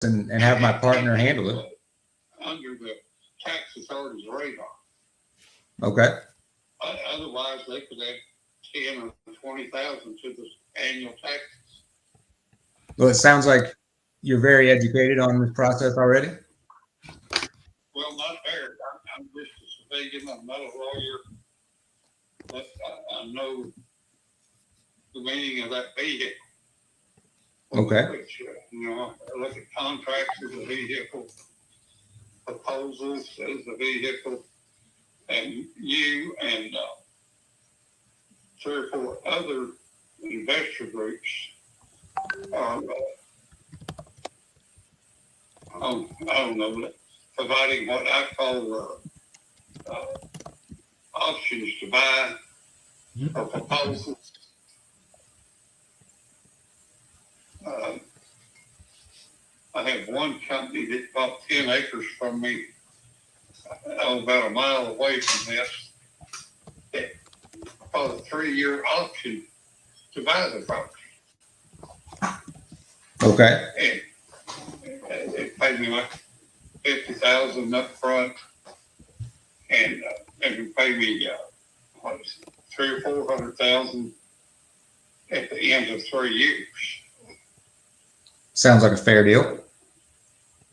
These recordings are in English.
and have my partner handle it. Under the tax authority's radar. Okay. Otherwise, they could add 10 or 20,000 to the annual taxes. Well, it sounds like you're very educated on this process already. Well, not there. I'm just a civilian. I'm not a lawyer, but I know the meaning of that vehicle. Okay. Which, I look at contracts as a vehicle, proposals as a vehicle, and you and 3 or 4 other investor groups are, I don't know, providing what I call options to buy or proposals. I have one company that bought 10 acres from me about a mile away from this. It bought a 3-year option to buy the property. Okay. And it paid me like $50,000 up front, and it paid me what is it, $300,000 or $400,000 at the end of 3 years. Sounds like a fair deal.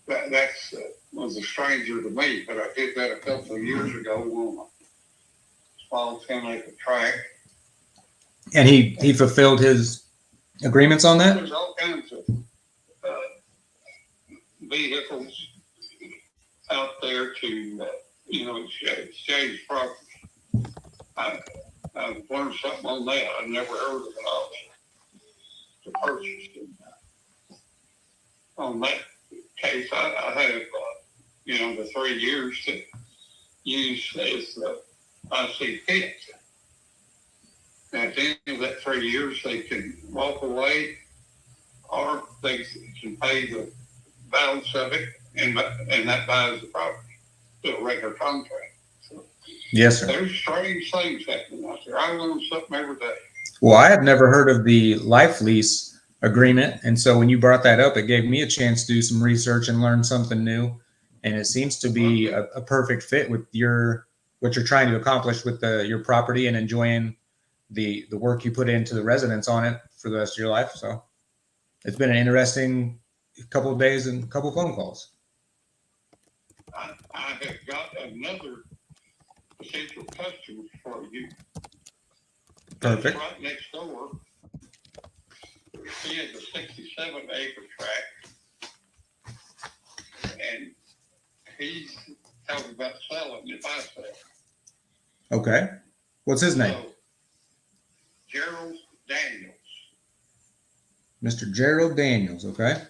That was a stranger to me, but I did that a couple of years ago on a small 10-acre tract. And he fulfilled his agreements on that? There's all kinds of vehicles out there to, exchange property. I've learned something on that. I've never heard of an option to purchase it. On that case, I have, the 3 years to use as I see fit. At the end of that 3 years, they can walk away, or they can pay the balance of it, and that buys the property to a regular contract. So yes, sir. There's strange things happening out there. I learn something every day. Well, I had never heard of the life lease agreement, and so when you brought that up, it gave me a chance to do some research and learn something new. And it seems to be a perfect fit with what you're trying to accomplish with your property and enjoying the work you put into the residents on it for the rest of your life. So it's been an interesting couple of days and a couple of phone calls. I have got another potential customer for you. Perfect. Right next door. He has a 67-acre tract, and he's talking about selling if I sell. Okay. What's his name? So, Gerald Daniels. Mr. Gerald Daniels. Okay.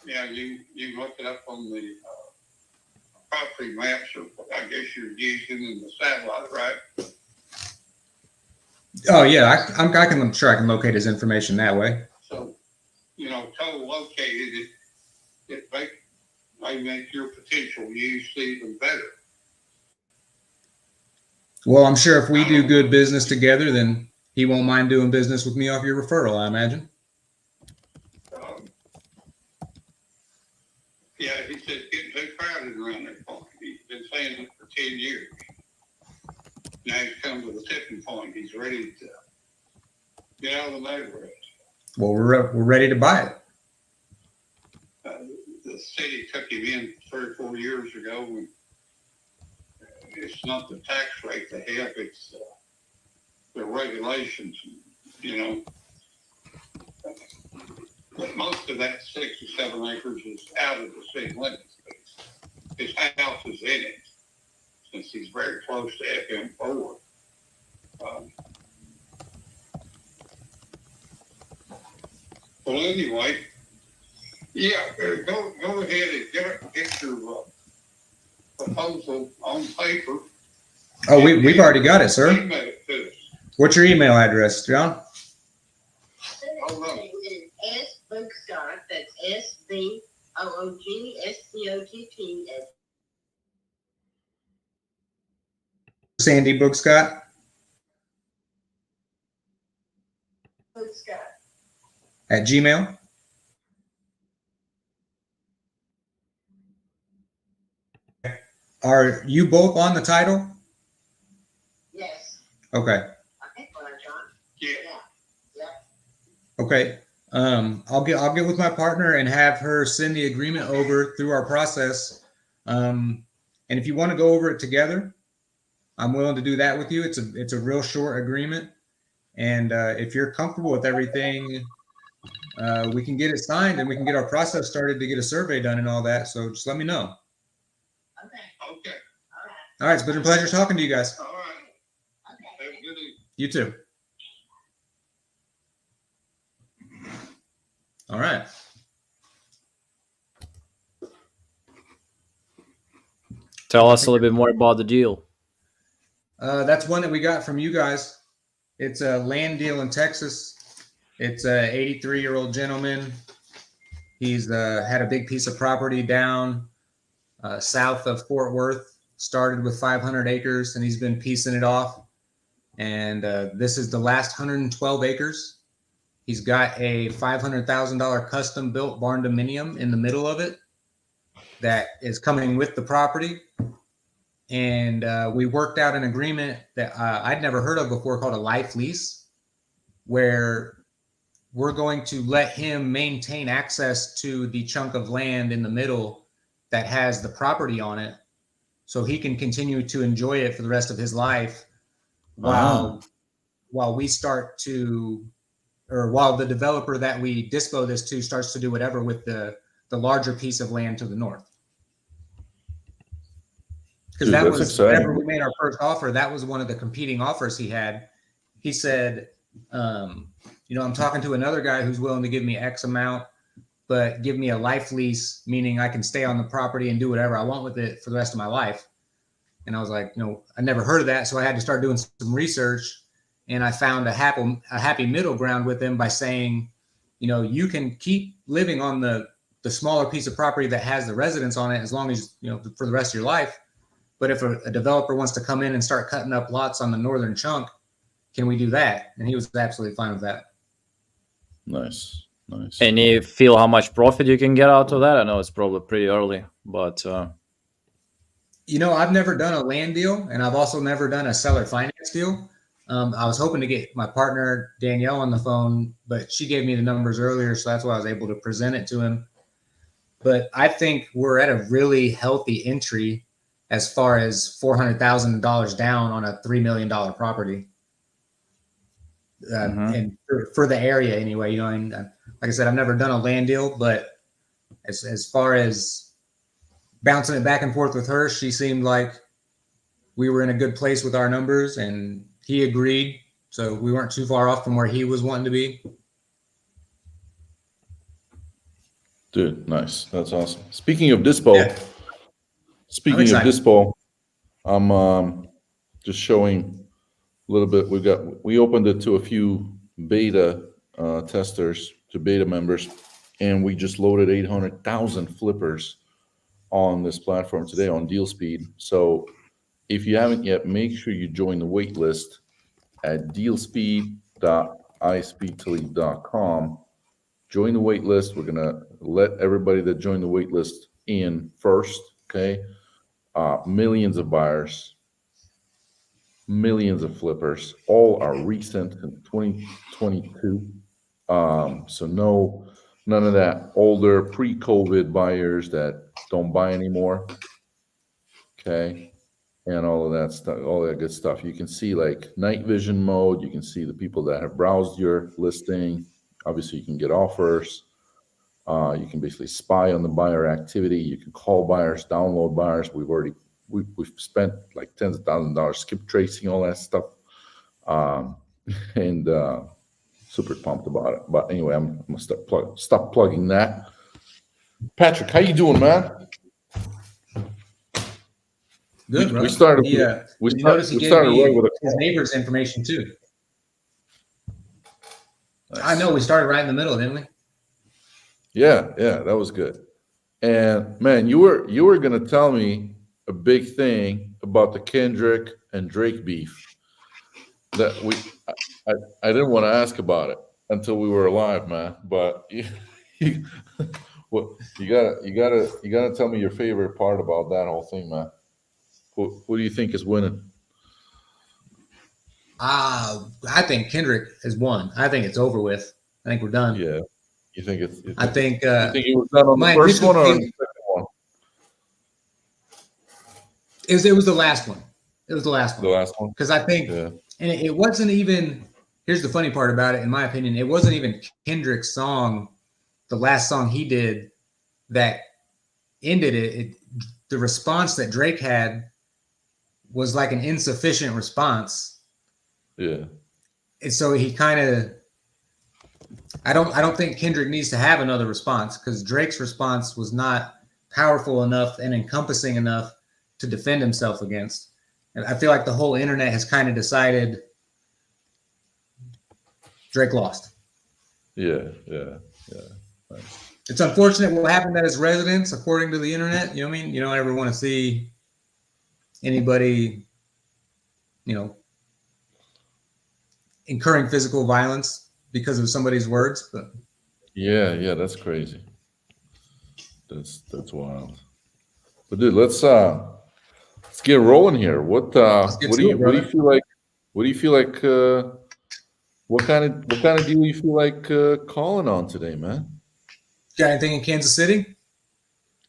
Yeah, you look it up on the property maps, or I guess you're using in the satellite, right? Oh yeah, I'm sure I can locate his information that way. So, co-located, it may make your potential use even better. Well, I'm sure if we do good business together, then he won't mind doing business with me off your referral, I imagine. Yeah, he said it's getting too crowded around that point. He's been saying it for 10 years. Now he's come to the tipping point. He's ready to get out of the neighborhood. Well, we're ready to buy it. The city took him in 3 or 4 years ago. And it's not the tax rate they have; it's the regulations. But most of that 67 acres is out of the city limits. His house is in it, since he's very close to FM4. Well, anyway, yeah, go ahead and get your proposal on paper. Oh, we've already got it, sir. Email it to us. What's your email address, John? Hold on. S. Boogscott, that's SBOOGSCOTT. Sandy Boogscott Boogscott. at Gmail. Are you both on the title? Yes. Okay. I think what I John. Yeah. Okay. I'll get with my partner and have her send the agreement over through our process. And if you want to go over it together, I'm willing to do that with you. It's a real short agreement, and if you're comfortable with everything, we can get it signed and we can get our process started to get a survey done and all that. So just let me know. Okay. Okay. All right. All right, it's been a pleasure talking to you guys. All right. Okay. Have a good evening. You too. All right. Tell us a little bit more about the deal. That's one that we got from you guys. It's a land deal in Texas. It's a 83-year-old gentleman. He's had a big piece of property down south of Fort Worth. Started with 500 acres, and he's been piecing it off. And this is the last 112 acres. He's got a $500,000 custom-built barn dominium in the middle of it that is coming with the property. And we worked out an agreement that I'd never heard of before called a life lease, where we're going to let him maintain access to the chunk of land in the middle that has the property on it, so he can continue to enjoy it for the rest of his life while we start to, or while the developer that we dispo this to starts to do whatever with the larger piece of land to the north. Because Dude, that that's was, exciting. whenever we made our first offer, that was one of the competing offers he had. He said, I'm talking to another guy who's willing to give me X amount, but give me a life lease, meaning I can stay on the property and do whatever I want with it for the rest of my life. And I was like, I never heard of that. So I had to start doing some research, and I found a happy middle ground with him by saying, you can keep living on the smaller piece of property that has the residence on it as long as, for the rest of your life. But if a developer wants to come in and start cutting up lots on the northern chunk, can we do that? And he was absolutely fine with that. Nice. And you feel how much profit you can get out of that? I know it's probably pretty early, but I've never done a land deal, and I've also never done a seller finance deal. I was hoping to get my partner Danielle on the phone, but she gave me the numbers earlier, so that's why I was able to present it to him. But I think we're at a really healthy entry as far as $400,000 down on a $3 million property. And for the area anyway, and like I said, I've never done a land deal, but as far as bouncing it back and forth with her, she seemed like we were in a good place with our numbers, and he agreed. So we weren't too far off from where he was wanting to be. Dude, nice. That's awesome. Speaking of dispo, I'm just showing a little bit. We opened it to a few beta testers, to beta members, and we just loaded 800,000 flippers on this platform today on DealSpeed. So if you haven't yet, make sure you join the wait list at dealspeed.ispeedtolead.com. Join the wait list. We're gonna let everybody that joined the wait list in first. Okay, millions of buyers, millions of flippers. All are recent in 2022. So none of that older pre-COVID buyers that don't buy anymore. Okay, and all of that stuff, all that good stuff. You can see like night vision mode. You can see the people that have browsed your listing. Obviously, you can get offers. You can basically spy on the buyer activity. You can call buyers, download buyers. We've spent like tens of thousands of dollars skip tracing all that stuff, and super pumped about it. But anyway, I'm gonna stop plugging that. Patrick, how you doing, man? Good, bro. We started. We noticed he gave me his neighbor's information too. Nice. I know we started right in the middle, didn't we? Yeah, that was good. And man, you were gonna tell me a big thing about the Kendrick and Drake beef that I didn't want to ask about it until we were live, man. But you gotta tell me your favorite part about that whole thing, man. Who do you think is winning? I think Kendrick has won. I think it's over with. I think we're done. Yeah, you think it's? I think You think it was done on the my first initial one or on feeling- the second one? it was the last one. It was the last The one. last one. Because I think, Yeah. and it wasn't even. Here's the funny part about it, in my opinion, it wasn't even Kendrick's song, the last song he did, that ended it. The response that Drake had was like an insufficient response, Yeah. and so he kind of. I don't think Kendrick needs to have another response because Drake's response was not powerful enough and encompassing enough to defend himself against. And I feel like the whole internet has kind of decided Drake lost. Yeah. It's unfortunate what happened at his residence, according to the internet. You know what I mean? You don't ever want to see anybody, incurring physical violence because of somebody's words. But Yeah. That's crazy. That's wild. But dude, let's get rolling here. What Let's get what to do it, you what do you brother. feel like? What do you feel like? What kind of deal you feel like calling on today, man? Got anything in Kansas City?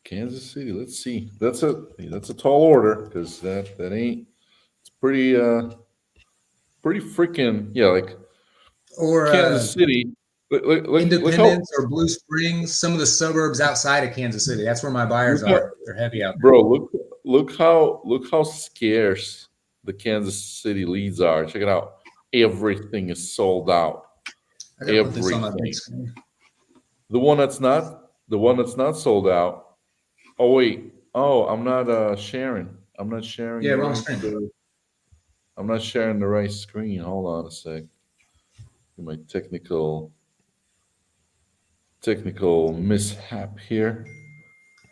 Kansas City. Let's see. That's a tall order because that ain't. It's pretty freaking like Or Kansas City. Look how, Independence or Blue Springs, some of the suburbs outside of Kansas City. That's where my buyers look how are. They're heavy out there. bro. Look how scarce the Kansas City leads are. Check it out. Everything is sold out. I gotta put this on my big Everything. screen. The one that's not sold out. Oh wait. Oh, I'm not sharing. I'm not sharing Yeah, the wrong right. screen. I'm not sharing the right screen. Hold on a sec. My technical mishap here.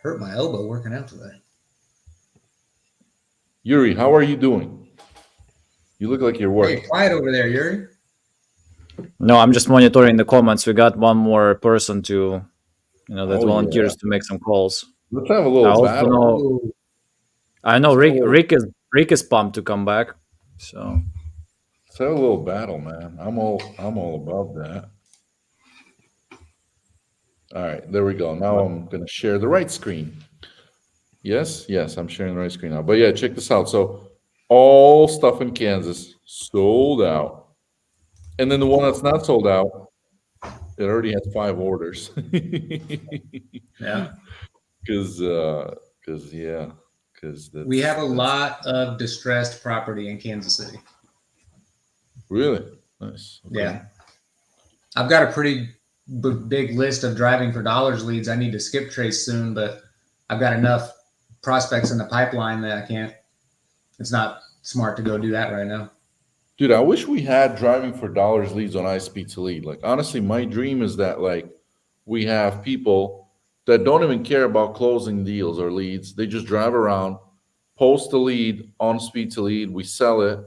Hurt my elbow working out today. Yuri, how are you doing? You look like you're Hey, working. quiet over there, Yuri. No, I'm just monitoring the comments. We got one more person to, that Oh, volunteers yeah. to make some calls. Let's have a I little also battle. know. Ooh, I know Let's have a Rick little, Rick is pumped to come back. So let's have a little battle, man. I'm all about that. All right, there we go. Now I'm gonna share the right screen. Yes, I'm sharing the right screen now. But yeah, check this out. So all stuff in Kansas sold out. And then the one that's not sold out, it already has 5 orders. yeah. Because We have a that's lot of distressed property in Kansas City. really nice. Okay. Yeah. I've got a pretty big list of driving for dollars leads. I need to skip trace soon, but I've got enough prospects in the pipeline that I can't. It's not smart to go do that right now. Dude, I wish we had driving for dollars leads on iSpeedToLead. Like honestly, my dream is that like we have people that don't even care about closing deals or leads. They just drive around, post the lead on SpeedToLead, we sell it,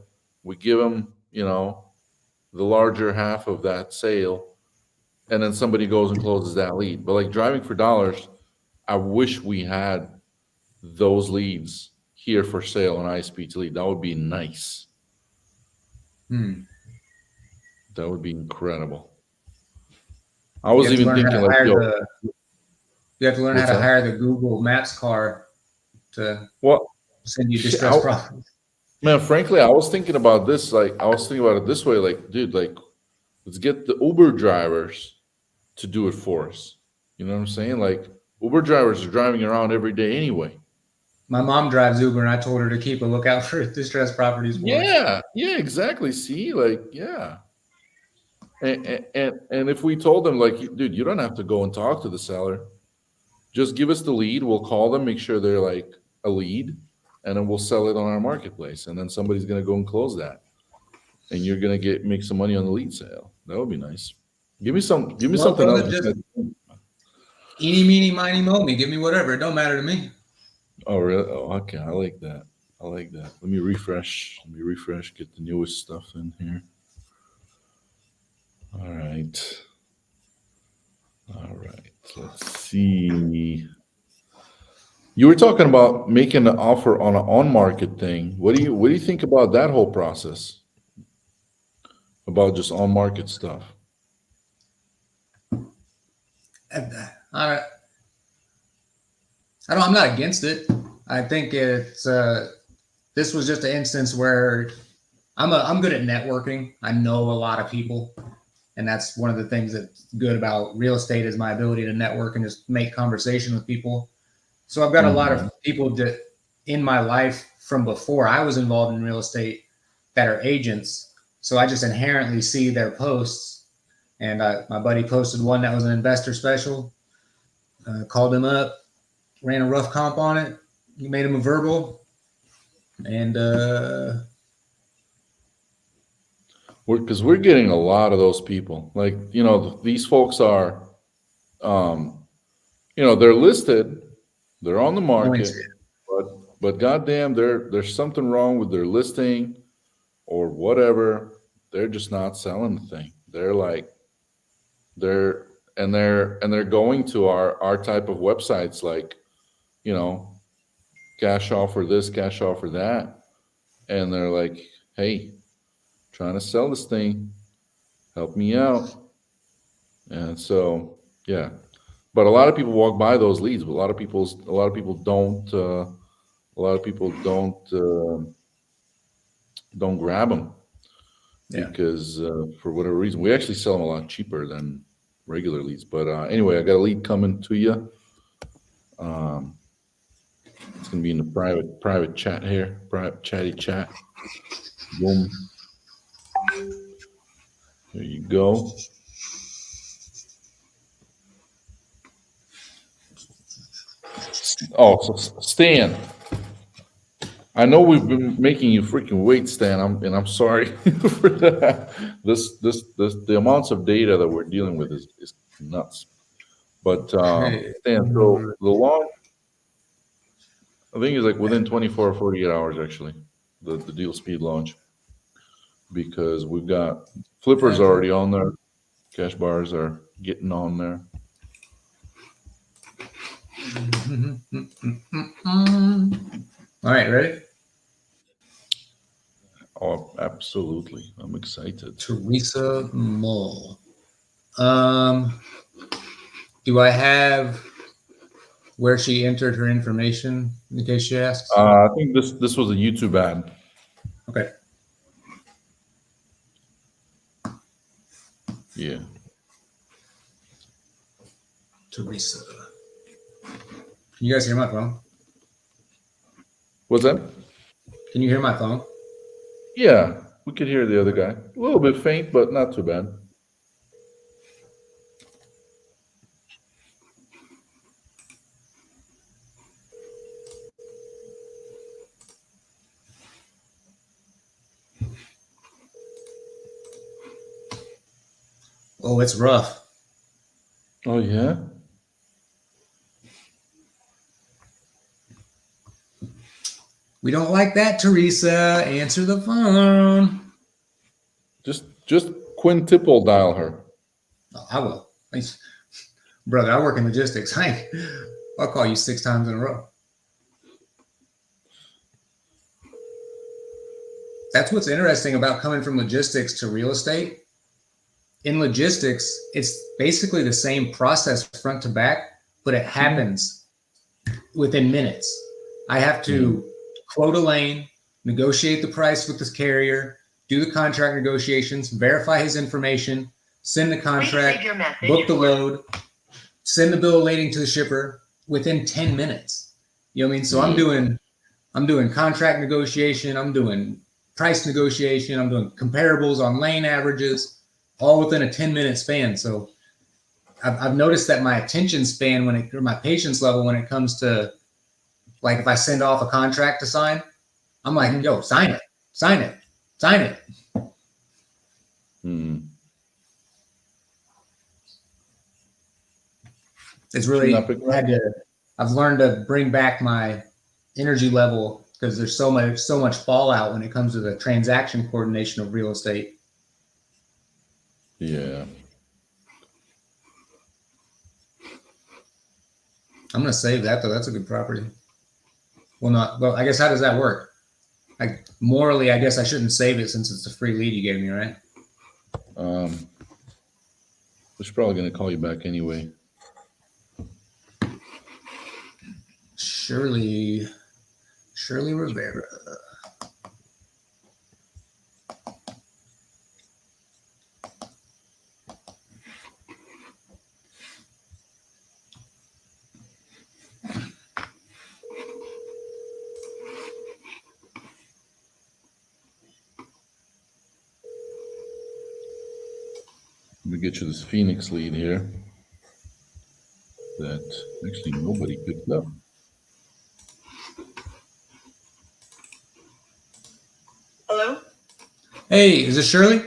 we give them, the larger half of that sale, and then somebody goes and closes that lead. But like driving for dollars, I wish we had those leads here for sale on iSpeedToLead. That would be nice. That would be incredible. I was You have to even learn how thinking to like, hire yo, you have to learn how what's to that? hire the Google Maps car to Well, send you shit, distressed properties. man, frankly, I was thinking about this. Like, I was thinking about it this way. Like, dude, like, let's get the Uber drivers to do it for us. You know what I'm saying? Like, Uber drivers are driving around every day anyway. My mom drives Uber, and I told her to keep a lookout for distressed properties for us. Yeah, exactly. See, like, yeah. And if we told them, like, dude, you don't have to go and talk to the seller. Just give us the lead. We'll call them, make sure they're like a lead, and then we'll sell it on our marketplace. And then somebody's gonna go and close that, and you're gonna make some money on the lead sale. That would be nice. Give me Well, something brother, else. just eeny, meeny, miny, mo me. Give me whatever. It don't matter to me. Oh, really? Oh, okay. I like that. Let me refresh. Get the newest stuff in here. All right. Let's see. You were talking about making an offer on an on-market thing. What do you think about that whole process? About just on-market stuff? I, I'm not against it. I think it's this was just an instance where I'm good at networking. I know a lot of people, and that's one of the things that's good about real estate is my ability to network and just make conversation with people. So I've got a lot of people that in my life from before I was involved in real estate that are agents. So I just inherently see their posts. And my buddy posted one that was an investor special. Called him up, ran a rough comp on it. He made him a verbal, and Because we're getting a lot of those people. Like, these folks are, they're listed, they're on the market, but goddamn, there's something wrong with their listing or whatever. They're just not selling the thing. They're going to our type of websites like, cash offer this, cash offer that, and they're like, hey, trying to sell this thing, help me out. And so, yeah, but a lot of people walk by those leads, but a lot of people don't. A lot of people don't grab them because for whatever reason, we actually sell them a lot cheaper than regular leads. But anyway, I got a lead coming to you. It's gonna be in the private chat here, private chatty chat. Boom. There you go. Oh, so Stan, I know we've been making you freaking wait, Stan. I'm sorry for that. The amounts of data that we're dealing with is nuts. But Stan, so I think it's like within 24 or 48 hours actually, the deal speed launch, because we've got flippers already on there, cash bars are getting on there. All right, ready? Oh, absolutely. I'm excited. Teresa Mull. Do I have where she entered her information in case she asks? I think this was a YouTube ad. Okay. Yeah. Teresa. Can you guys hear my phone? What's that? Can you hear my phone? Yeah, we could hear the other guy. A little bit faint, but not too bad. Oh, it's rough. Oh, yeah? We don't like that, Teresa. Answer the phone. Just quintuple dial her. Oh, I will. Brother, I work in logistics. I'll call you 6 times in a row. That's what's interesting about coming from logistics to real estate. In logistics, it's basically the same process front to back, but it happens within minutes. I have to quote a lane, negotiate the price with this carrier, do the contract negotiations, verify his information, send the contract, book the load, send the bill of lading to the shipper within 10 minutes. You know what I mean? So I'm doing contract negotiation, I'm doing price negotiation, I'm doing comparables on lane averages, all within a 10-minute span. So I've noticed that my attention span or my patience level when it comes to, like, if I send off a contract to sign, I'm like, yo, sign it. It's really I've learned to bring back my energy level because there's so much fallout when it comes to the transaction coordination of real estate. Yeah. I'm gonna save that though. That's a good property. Well, I guess how does that work? Like morally, I guess I shouldn't save it since it's a free lead you gave me, right? She's probably going to call you back anyway. Shirley Rivera. Let me get you this Phoenix lead here that actually nobody picked up. Hello? Hey, is this Shirley?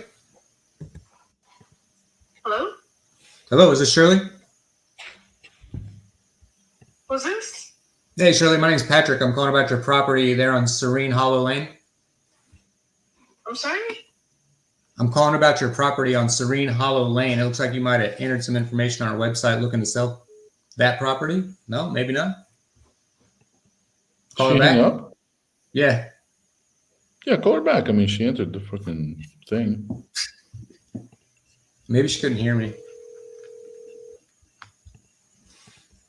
Hello? Hello, is this Shirley? Who's this? Hey, Shirley, my name's Patrick. I'm calling about your property there on Serene Hollow Lane. I'm sorry? I'm calling about your property on Serene Hollow Lane. It looks like you might have entered some information on our website looking to sell that property. No, maybe not. Call her She hang back? up? Yeah. Yeah, call her back. I mean, she entered the freaking thing. Maybe she couldn't hear me.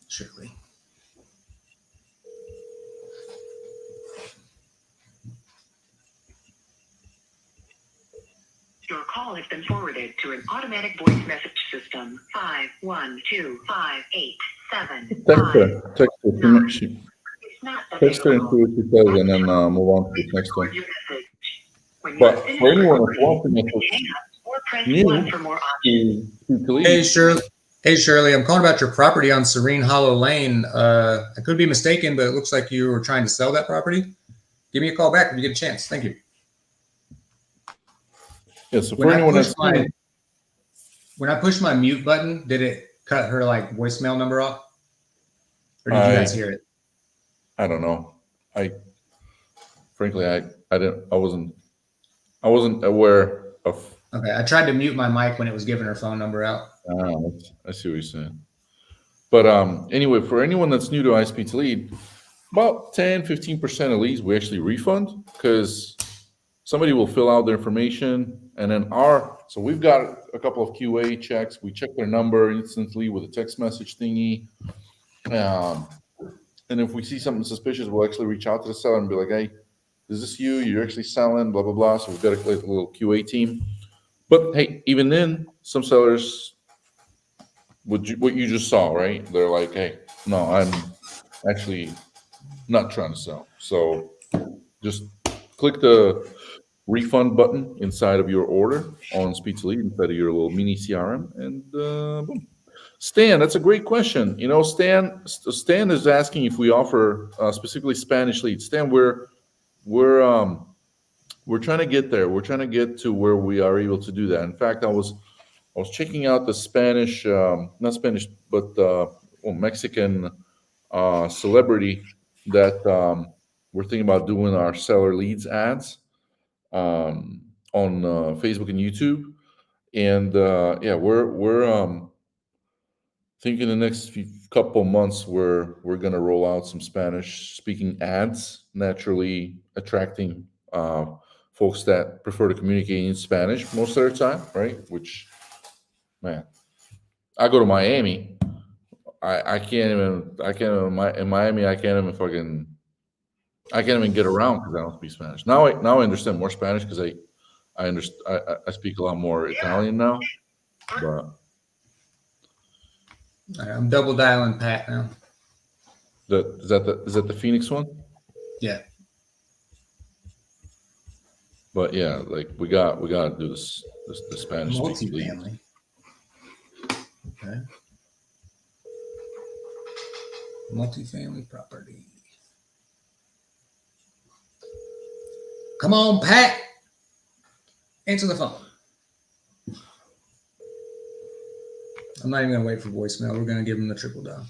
Shirley. Your call has been forwarded to an automatic voice message system. 5125875. Text her. She, It's not text her and see what she says, and then move on to the next one. But for anyone that's watching this, or press new 1 for more options. to leave. Hey, Shirley. Hey, Shirley. I'm calling about your property on Serene Hollow Lane. I could be mistaken, but it looks like you were trying to sell that property. Give me a call back if you get a chance. Thank you. Yeah, so for anyone that's When I pushed my mute button, did it cut her like voicemail number off? Or did you guys hear it? I don't know. Frankly, I wasn't aware of. Okay, I tried to mute my mic when it was giving her phone number out. I see what you're saying. But anyway, for anyone that's new to iSpeedToLead, about 10-15% of leads we actually refund because somebody will fill out their information and then so we've got a couple of QA checks. We check their number instantly with a text message thingy. And if we see something suspicious, we'll actually reach out to the seller and be like, hey, is this you? You're actually selling, blah, blah, blah. So we've got a little QA team. But hey, even then, some sellers, what you just saw, right? They're like, hey, no, I'm actually not trying to sell. So just click the refund button inside of your order on iSpeedToLead instead of your little mini CRM, and boom. Stan, that's a great question. You know, Stan is asking if we offer specifically Spanish leads. Stan, we're trying to get there. We're trying to get to where we are able to do that. In fact, I was checking out the Spanish, not Spanish, but Mexican celebrity that we're thinking about doing our seller leads ads on Facebook and YouTube, and yeah, we're thinking the next couple months we're gonna roll out some Spanish speaking ads, naturally attracting folks that prefer to communicate in Spanish most of their time, right? Which, man, I go to Miami, I can't even in Miami I can't even get around because I don't speak Spanish. Now I understand more Spanish because I speak a lot more Italian now. But I'm double dialing Pat now. is that the Phoenix one? Yeah. But yeah, like we got to do this the Spanish speaking lead. Multifamily. Okay. Multifamily property. Come on, Pat. Answer the phone. I'm not even going to wait for voicemail. We're going to give him the triple dial.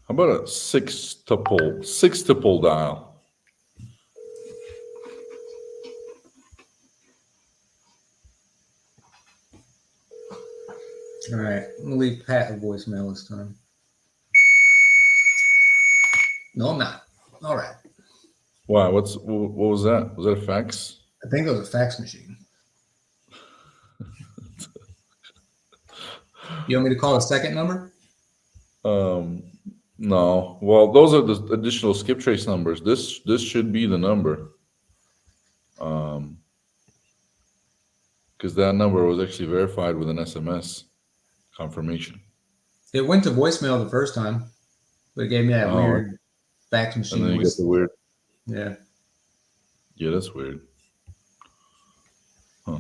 How about a six tuple dial? All right. I'm going to leave Pat a voicemail this time. No, I'm not. All right. Why? What was that? Was that a fax? I think it was a fax machine. You want me to call a second number? No. Well, those are the additional skip trace numbers. This should be the number. Because that number was actually verified with an SMS confirmation. It went to voicemail the first time, but it gave me that Oh, weird fax And machine then you voice. get the weird. Yeah. Yeah, that's weird. Huh.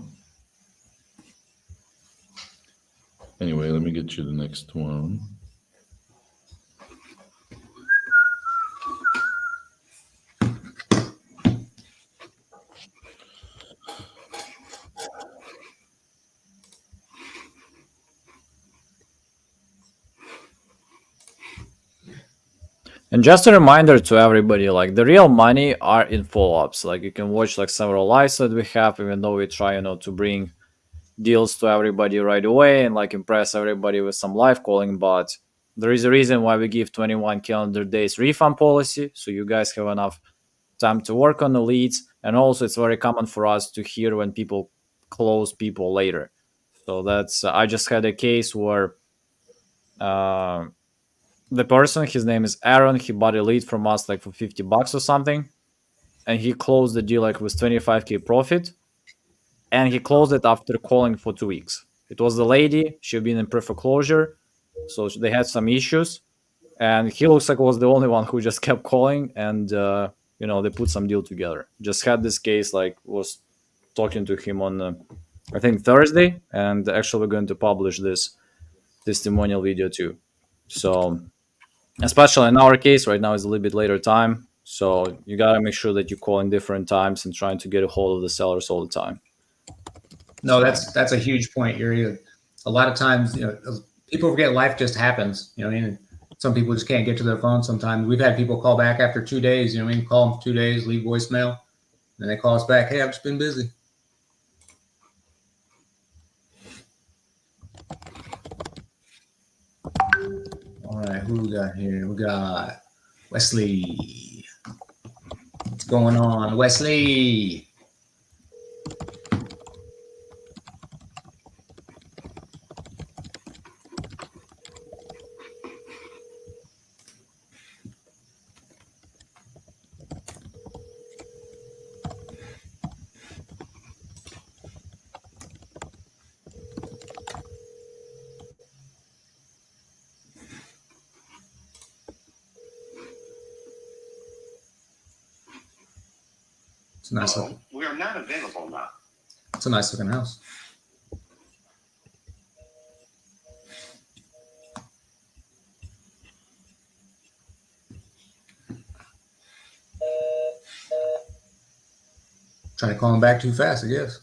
Anyway, let me get you the next one. And just a reminder to everybody, like the real money are in follow-ups. Like you can watch like several lives that we have, even though we try, to bring deals to everybody right away and like impress everybody with some live calling. But there is a reason why we give 21 calendar days refund policy, so you guys have enough time to work on the leads. And also it's very common for us to hear when people close people later. So that's I just had a case where the person, his name is Aaron, he bought a lead from us like for $50 or something, and he closed the deal like with 25K profit, and he closed it after calling for 2 weeks. It was the lady, she'd been in pre-foreclosure, so they had some issues, and he looks like was the only one who just kept calling, and they put some deal together. Just had this case, like was talking to him on I think Thursday, and actually we're going to publish this testimonial video too. So especially in our case right now is a little bit later time, so you got to make sure that you call in different times and trying to get a hold of the sellers all the time. No, that's a huge point, Yuri. A lot of times, people forget life just happens. Some people just can't get to their phone sometimes. We've had people call back after 2 days, call them 2 days, leave voicemail, and they call us back, hey, I've just been busy. All right, who we got here? We got Wesley. What's going on, Wesley? It's a nice looking. We are not available now. It's a nice looking house. Trying to call him back too fast, I guess.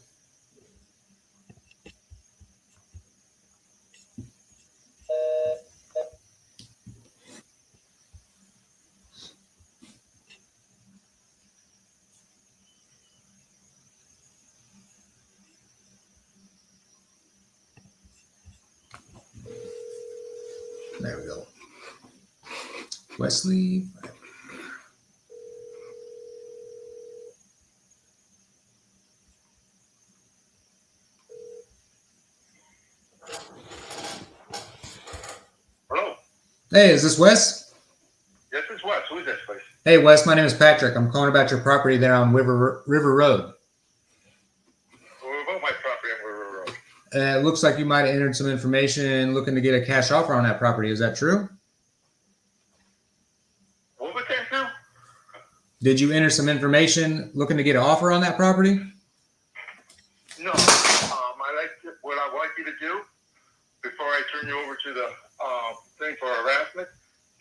There we go. Wesley. Hello. Hey, is this Wes? Yes, it's Wes. Who is this, please? Hey, Wes, my name is Patrick. I'm calling about your property there on River Road. We're about my property on River Road. It looks like you might have entered some information looking to get a cash offer on that property. Is that true? What was that now? Did you enter some information looking to get an offer on that property? No. What I'd like you to do before I turn you over to the thing for harassment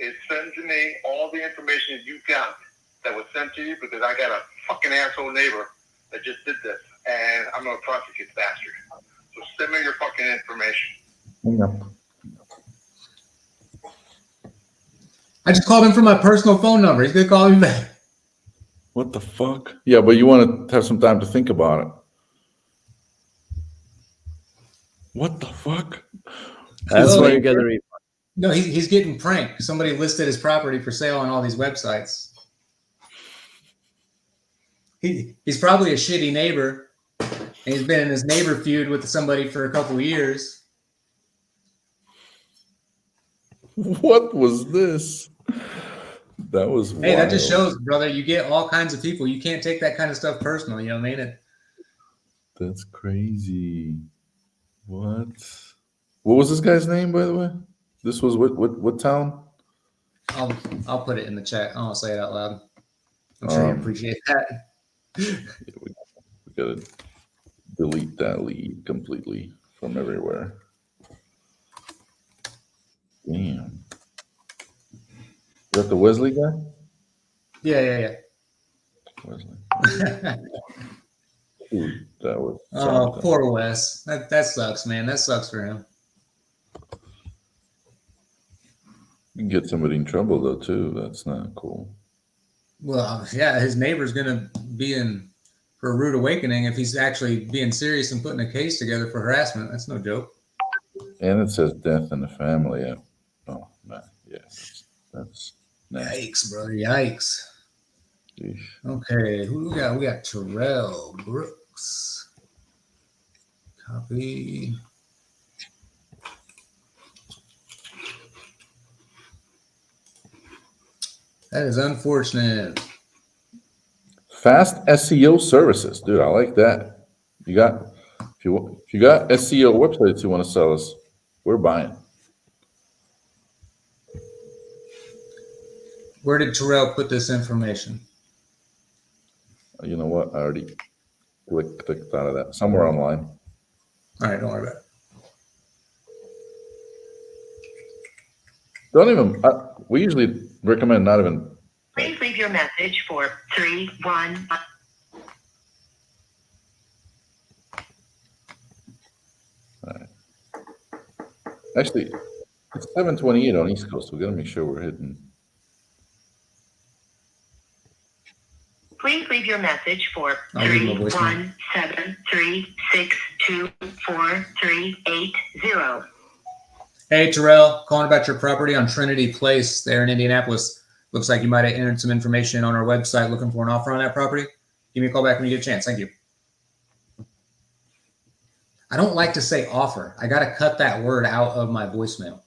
is send to me all the information that you got that was sent to you, because I got a fucking asshole neighbor that just did this, and I'm gonna prosecute the bastard. So send me your fucking information. I just called him from my personal phone number. He's gonna call me back. What the fuck? Yeah, but you want to have some time to think about it. What the fuck? That's Hello? why you get a refund. No, he's getting pranked. Somebody listed his property for sale on all these websites. He's probably a shitty neighbor, and he's been in this neighbor feud with somebody for a couple of years. What was this? That was Hey, that just wild. shows, brother, you get all kinds of people. You can't take that kind of stuff personal. You know what I mean? That's crazy. What? What was this guy's name, by the way? This was what town? I'll put it in the chat. I won't say it out loud. I'm sure you appreciate that. Yeah, we gotta delete that lead completely from everywhere. Damn. Is that the Wesley guy? Yeah. Wesley. Dude, that was Oh, something. poor Wes. That sucks, man. That sucks for him. You can get somebody in trouble though too. That's not cool. Well, yeah, his neighbor's gonna be in for a rude awakening if he's actually being serious and putting a case together for harassment. That's no joke. And it says death in the family. Yeah. Oh man, yeah, that's nasty. Yikes, brother. Yikes. Sheesh. Okay, who we got? We got Terrell Brooks. Copy. That is unfortunate. Fast SEO services, dude. I like that. You got if you got SEO websites you want to sell us, we're buying. Where did Terrell put this information? You know what? I already clicked out of that. Somewhere online. All right, don't worry about it. Don't even. We usually recommend not even. Please leave your message for 3-1. Actually, it's 7:28 on East Coast. We got to make sure we're hitting. Please leave your message for I'll leave my voicemail. 31736243880. Hey, Terrell, calling about your property on Trinity Place there in Indianapolis. Looks like you might have entered some information on our website looking for an offer on that property. Give me a call back when you get a chance. Thank you. I don't like to say offer. I got to cut that word out of my voicemail.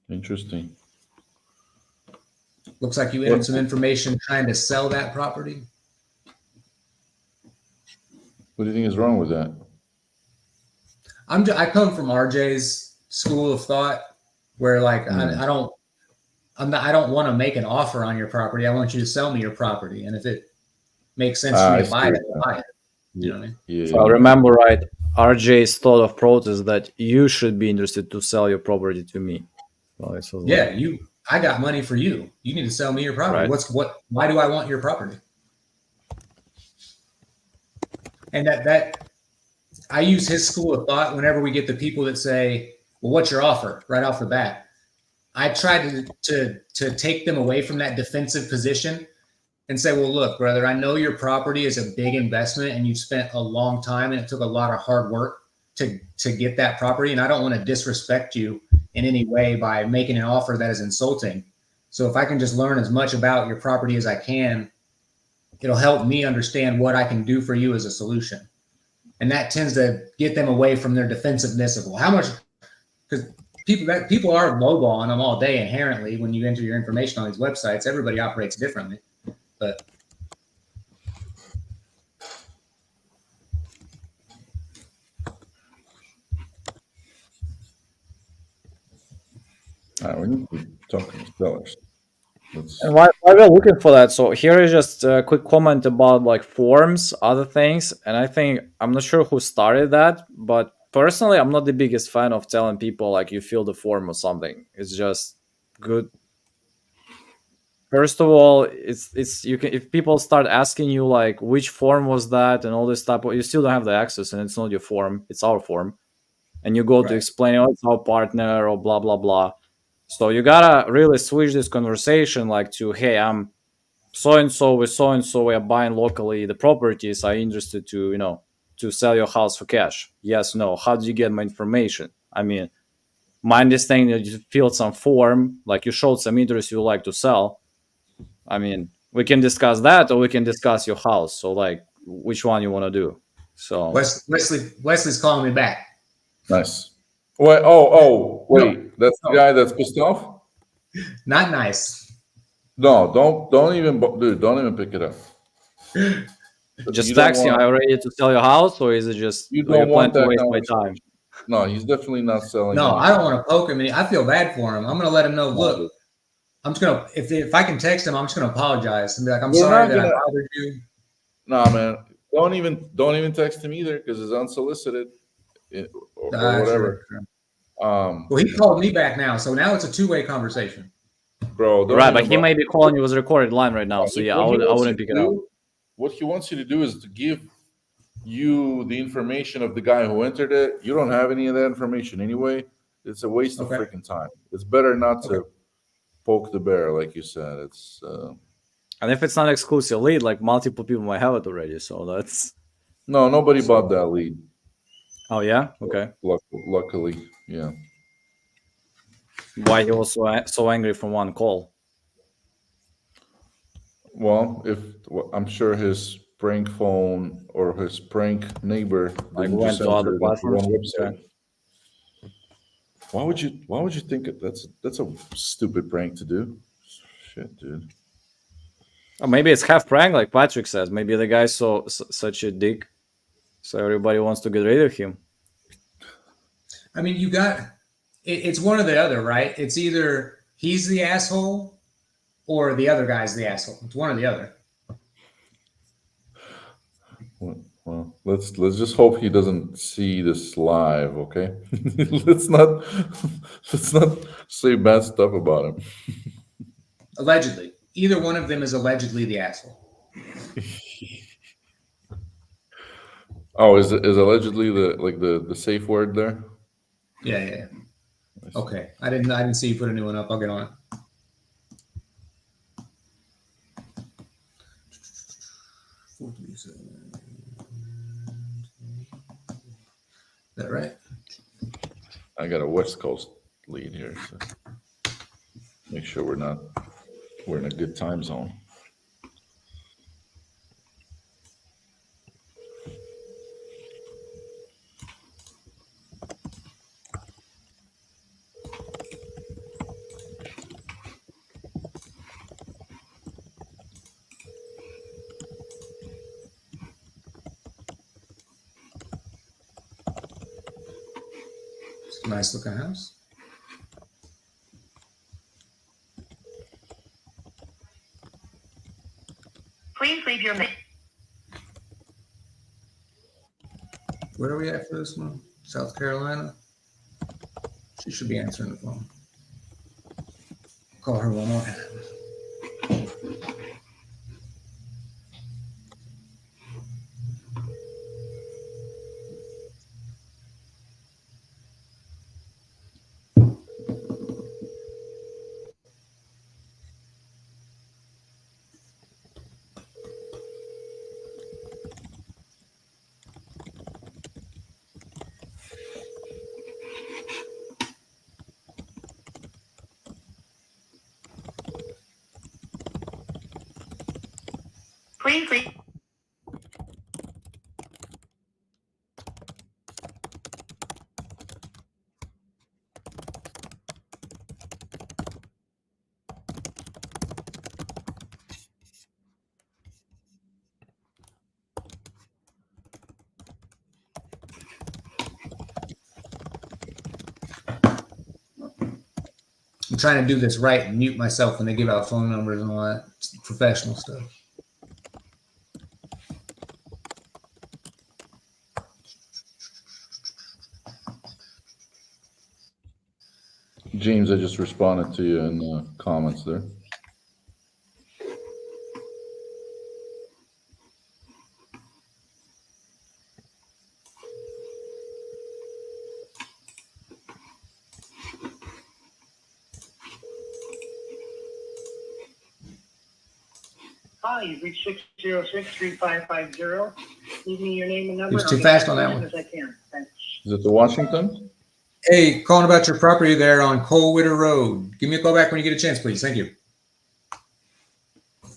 Interesting. Looks like you entered some information trying to sell that property. What do you think is wrong with that? I come from RJ's school of thought, where like I don't want to make an offer on your property. I want you to sell me your property, and if it makes sense for me to buy it, I'll buy it. You know what I mean? Yeah. If I remember right, RJ's thought of protest that you should be interested to sell your property to me. Well, it was Yeah, I got money for you. You need to sell me your property. Right. Why do I want your property? And that I use his school of thought whenever we get the people that say, well, what's your offer right off the bat? I try to take them away from that defensive position and say, well, look, brother, I know your property is a big investment and you've spent a long time and it took a lot of hard work to get that property. And I don't want to disrespect you in any way by making an offer that is insulting. So if I can just learn as much about your property as I can, it'll help me understand what I can do for you as a solution. And that tends to get them away from their defensiveness of, well, how much, because people are lowballing them all day inherently when you enter your information on these websites. Everybody operates differently. But We need to talk to the sellers. And while we're looking for that, so here is just a quick comment about like forms, other things. And I think, I'm not sure who started that, but personally, I'm not the biggest fan of telling people like you fill the form or something. It's just good. First of all, it's you can, if people start asking you like which form was that and all this stuff, you still don't have the access and it's not your form, it's our form. And you go to explain, oh, it's our partner or blah blah blah. So you gotta really switch this conversation like to, hey, I'm so and so with so and so, we are buying locally the properties. Are you interested to sell your house for cash? Yes, no. How do you get my information? I mean, my understanding that you filled some form, like you showed some interest you would like to sell. I mean, we can discuss that, or we can discuss your house. So, like, which one you want to do? So, Wesley's calling me back. Nice. Wait, wait. That's the guy that's pissed off? Not nice. No, don't even, dude, don't even pick it up. just You don't text him, want- are you ready to sell your house, or is it just You do you don't plan want to that waste my conversation. time? No, he's definitely not selling. No, anything. I don't want to poke him. I feel bad for him. I'm going to let him know. Look, I'm just gonna if I can text him, I'm just gonna apologize and be like, I'm We're sorry not that I gonna- bothered you. Nah, man. Don't even text him either because it's unsolicited or whatever. Sure. Well, he called me back now, so now it's a two-way conversation. bro, don't Right, but even he may be calling you with a recorded line right now. So yeah, I What he wants wouldn't you pick to it up. do- What he wants you to do is to give you the information of the guy who entered it. You don't have any of that information anyway. It's a waste of Okay. freaking time. It's better not to poke the bear, like you said. It's And if it's not exclusive lead, like multiple people might have it already. So that's no, nobody bought that lead. oh yeah, okay. Luckily, yeah. Why he was so angry from one call? Well, I'm sure his prank phone or his prank neighbor Like didn't went just to enter other it into platforms? one website. Okay. Why would you think that's a stupid prank to do? Shit, dude. Or maybe it's half prank, like Patrick says. Maybe the guy's such a dick, so everybody wants to get rid of him. I mean, it's one or the other, right? It's either he's the asshole or the other guy's the asshole. It's one or the other. Well, let's just hope he doesn't see this live, okay? let's not say bad stuff about him. Allegedly. Either one of them is allegedly the asshole. Oh, is allegedly the safe word there? Yeah. Okay. I didn't see you put a new one up. I'll get on it. Is that right? I got a West Coast lead here, so make sure we're in a good time zone. It's a nice looking house. Please leave your Where are we at for this one? South Carolina. She should be answering the phone. Call her one more time. Please leave. I'm trying to do this right and mute myself when they give out phone numbers and all that professional stuff. James, I just responded to you in the comments there. Hi, you've reached 606-3550. Leave me your name and number. He was too and I'll get fast on back that to you one. as soon as I can. Thanks. Is it the Washington? Hey, calling about your property there on Colwitter Road. Give me a call back when you get a chance, please. Thank you.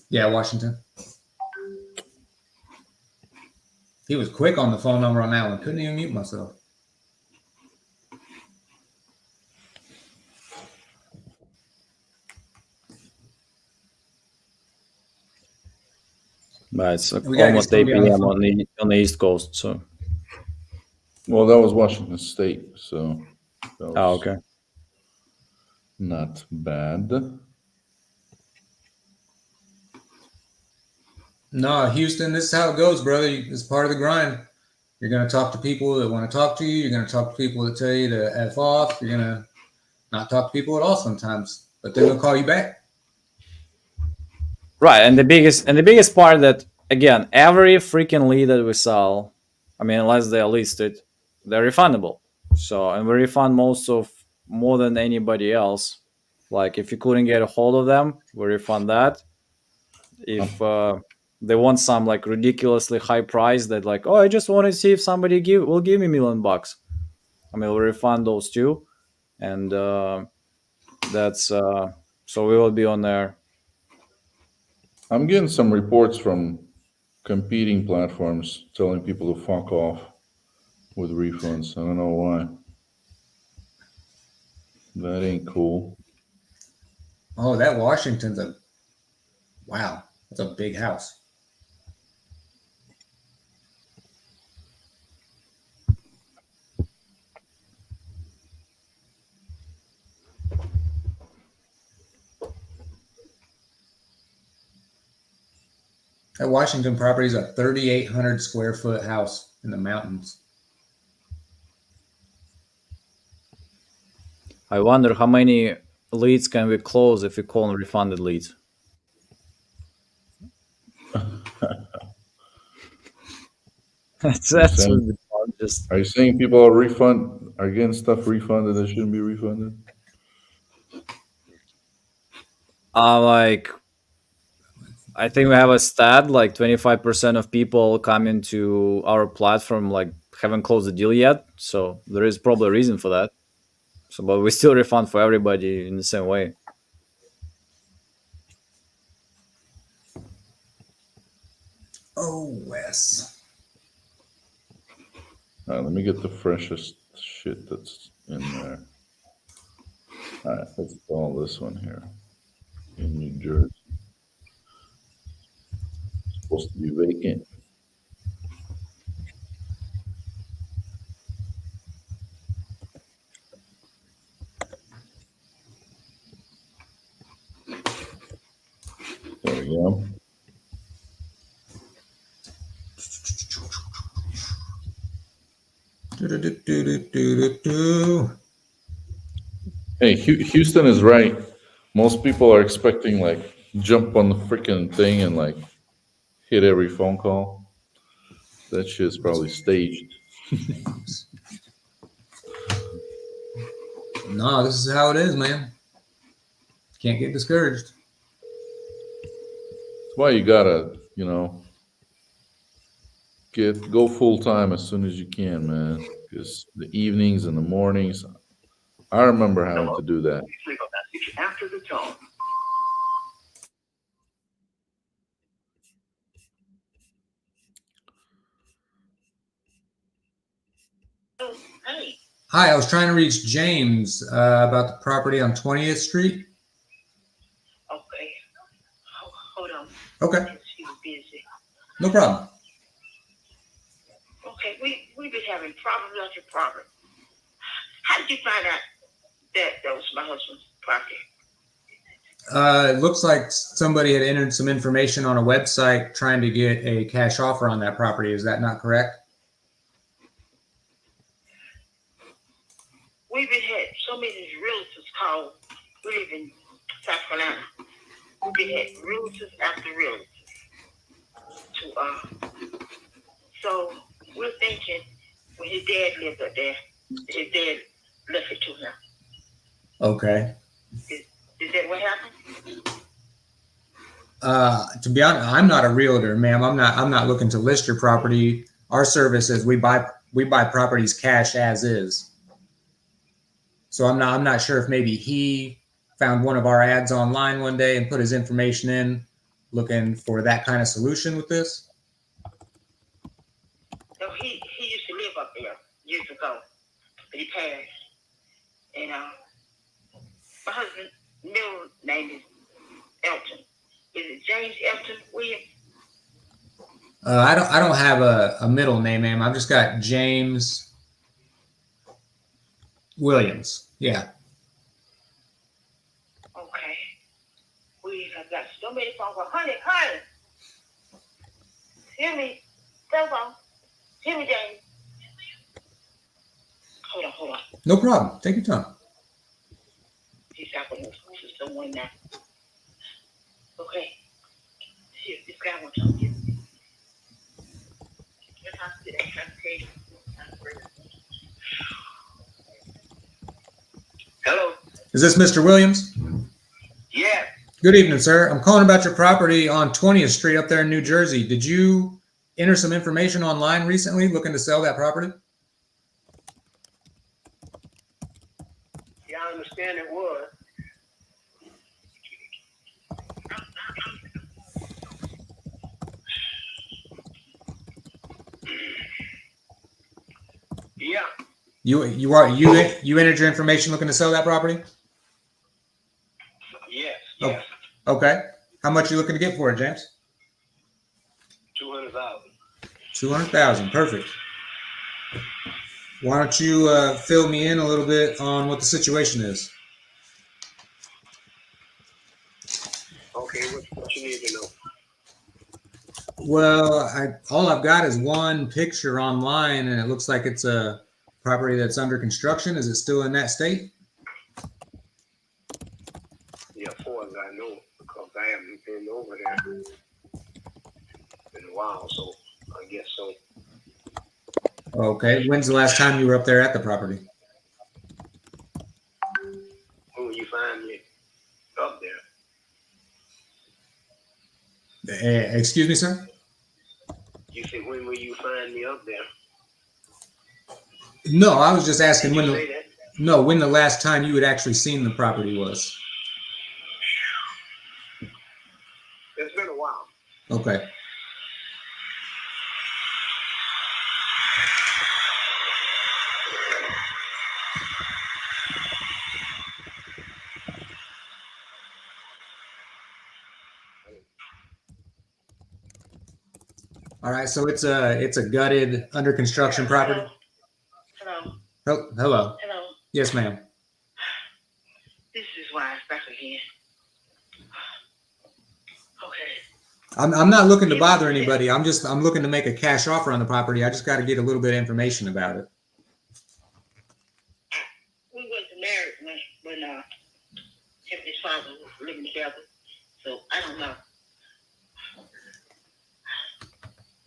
Yeah, Washington. He was quick on the phone number on that one. Couldn't even mute myself. But it's We gotta get almost 8 somebody on the p.m. phone. on the East Coast. So. Well, that was Washington State, so that was Oh, okay. not bad. No, Houston, this is how it goes, brother. It's part of the grind. You're going to talk to people that want to talk to you. You're going to talk to people that tell you to F off. You're going to not talk to people at all sometimes, but then they'll call you back. Right, and the biggest part that, again, every freaking lead that we sell, I mean, unless they're listed, they're refundable. So, and we refund more than anybody else. Like, if you couldn't get a hold of them, we refund that. If they want some like ridiculously high price that like, oh, I just want to see if somebody will give me $1 million. I mean, we'll refund those too, and that's so we will be on there. I'm getting some reports from competing platforms telling people to fuck off with refunds. I don't know why. That ain't cool. Oh, that Washington's wow. That's a big house. That Washington property is a 3,800 square foot house in the mountains. I wonder how many leads can we close if we call refunded leads. that's saying- just Are you saying people are getting stuff refunded that shouldn't be refunded? like I think we have a stat like 25% of people coming to our platform like haven't closed the deal yet. So there is probably a reason for that. So, but we still refund for everybody in the same way. Oh, Wes. All right, let me get the freshest shit that's in there. All right, let's call this one here in New Jersey. It's supposed to be vacant. There we go. Hey, Houston is right. Most people are expecting like jump on the freaking thing and like hit every phone call. That shit's probably staged. No, this is how it is, man. Can't get discouraged. That's why you gotta, go full time as soon as you can, man. Because the evenings and the mornings, I remember having to do that. Leave a message after the tone. Oh, hey. Hi, I was trying to reach James about the property on 20th Street. Okay. Hold on. Okay, She was busy. no problem. Okay, we've been having problems after problem. How did you find out that was my husband's property? It looks like somebody had entered some information on a website trying to get a cash offer on that property. Is that not correct? We've been had so many realtors call. We live in South Carolina. We've been had realtors after realtors. So we're thinking when his dad lived up there, his dad left it to him. Okay. Is that what happened? To be honest, I'm not a realtor, ma'am. I'm not looking to list your property. Our service is we buy properties cash as is. So I'm not sure if maybe he found one of our ads online one day and put his information in, looking for that kind of solution with this. No, he used to live up there years ago, but he passed. And my husband's middle name is Elton. Is it James Elton Williams? I don't have a middle name, ma'am. I've just got James Williams. Yeah. Okay. We have got so many phone calls. Honey. Hear me. Cell phone. Hear me, James. Hold on. No problem. Take your time. He's happening to someone now. Okay. Here, this guy wants to talk to you. Let's not sit and try to tell you. Hello. Is this Mr. Williams? Yeah. Good evening, sir. I'm calling about your property on 20th Street up there in New Jersey. Did you enter some information online recently looking to sell that property? Yeah, I understand it was. Yeah. You entered your information looking to sell that property? Yes. Oh. Yes. Okay. How much are you looking to get for it, James? 200,000. 200,000. Perfect. Why don't you fill me in a little bit on what the situation is? Okay. What you need to know? Well, all I've got is one picture online, and it looks like it's a property that's under construction. Is it still in that state? Yeah, as far as I know, because I haven't been over there in a while, so I guess so. Okay. When's the last time you were up there at the property? When will you find me up there? Excuse me, sir? You said, when will you find me up there? No, I was just asking Did when you say the that? when the last time you had actually seen the property was. It's been a while. Okay. All right, so it's a gutted under construction property. Hello. Hello. Hello. Yes, ma'am. This is why it's back again. Okay. I'm not looking to bother anybody. I'm looking to make a cash offer on the property. I just got to get a little bit of information about it. We wasn't married when him and his father was living together, so I don't know.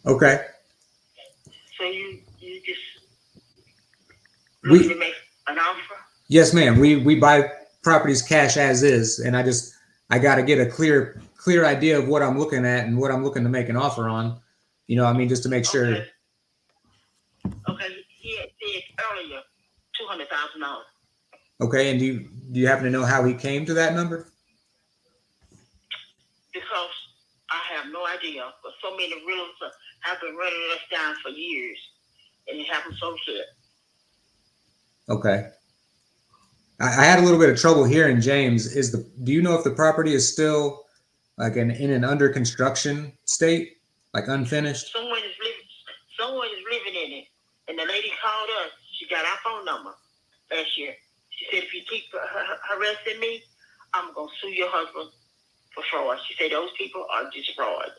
Okay. So you just We looking to make an offer? Yes, ma'am. We buy properties cash as is, and I got to get a clear idea of what I'm looking at and what I'm looking to make an offer on. You know, I mean, just to make sure. Okay. He had said earlier $200,000. Okay, and do you happen to know how he came to that number? Because I have no idea, but so many realtors have been running us down for years, and it happened so good. Okay. I had a little bit of trouble hearing James. Do you know if the property is still like in an under construction state, like unfinished? Someone is living in it, and the lady called us. She got our phone number last year. She said, if you keep harassing me, I'm gonna sue your husband for fraud. She said those people are just fraud.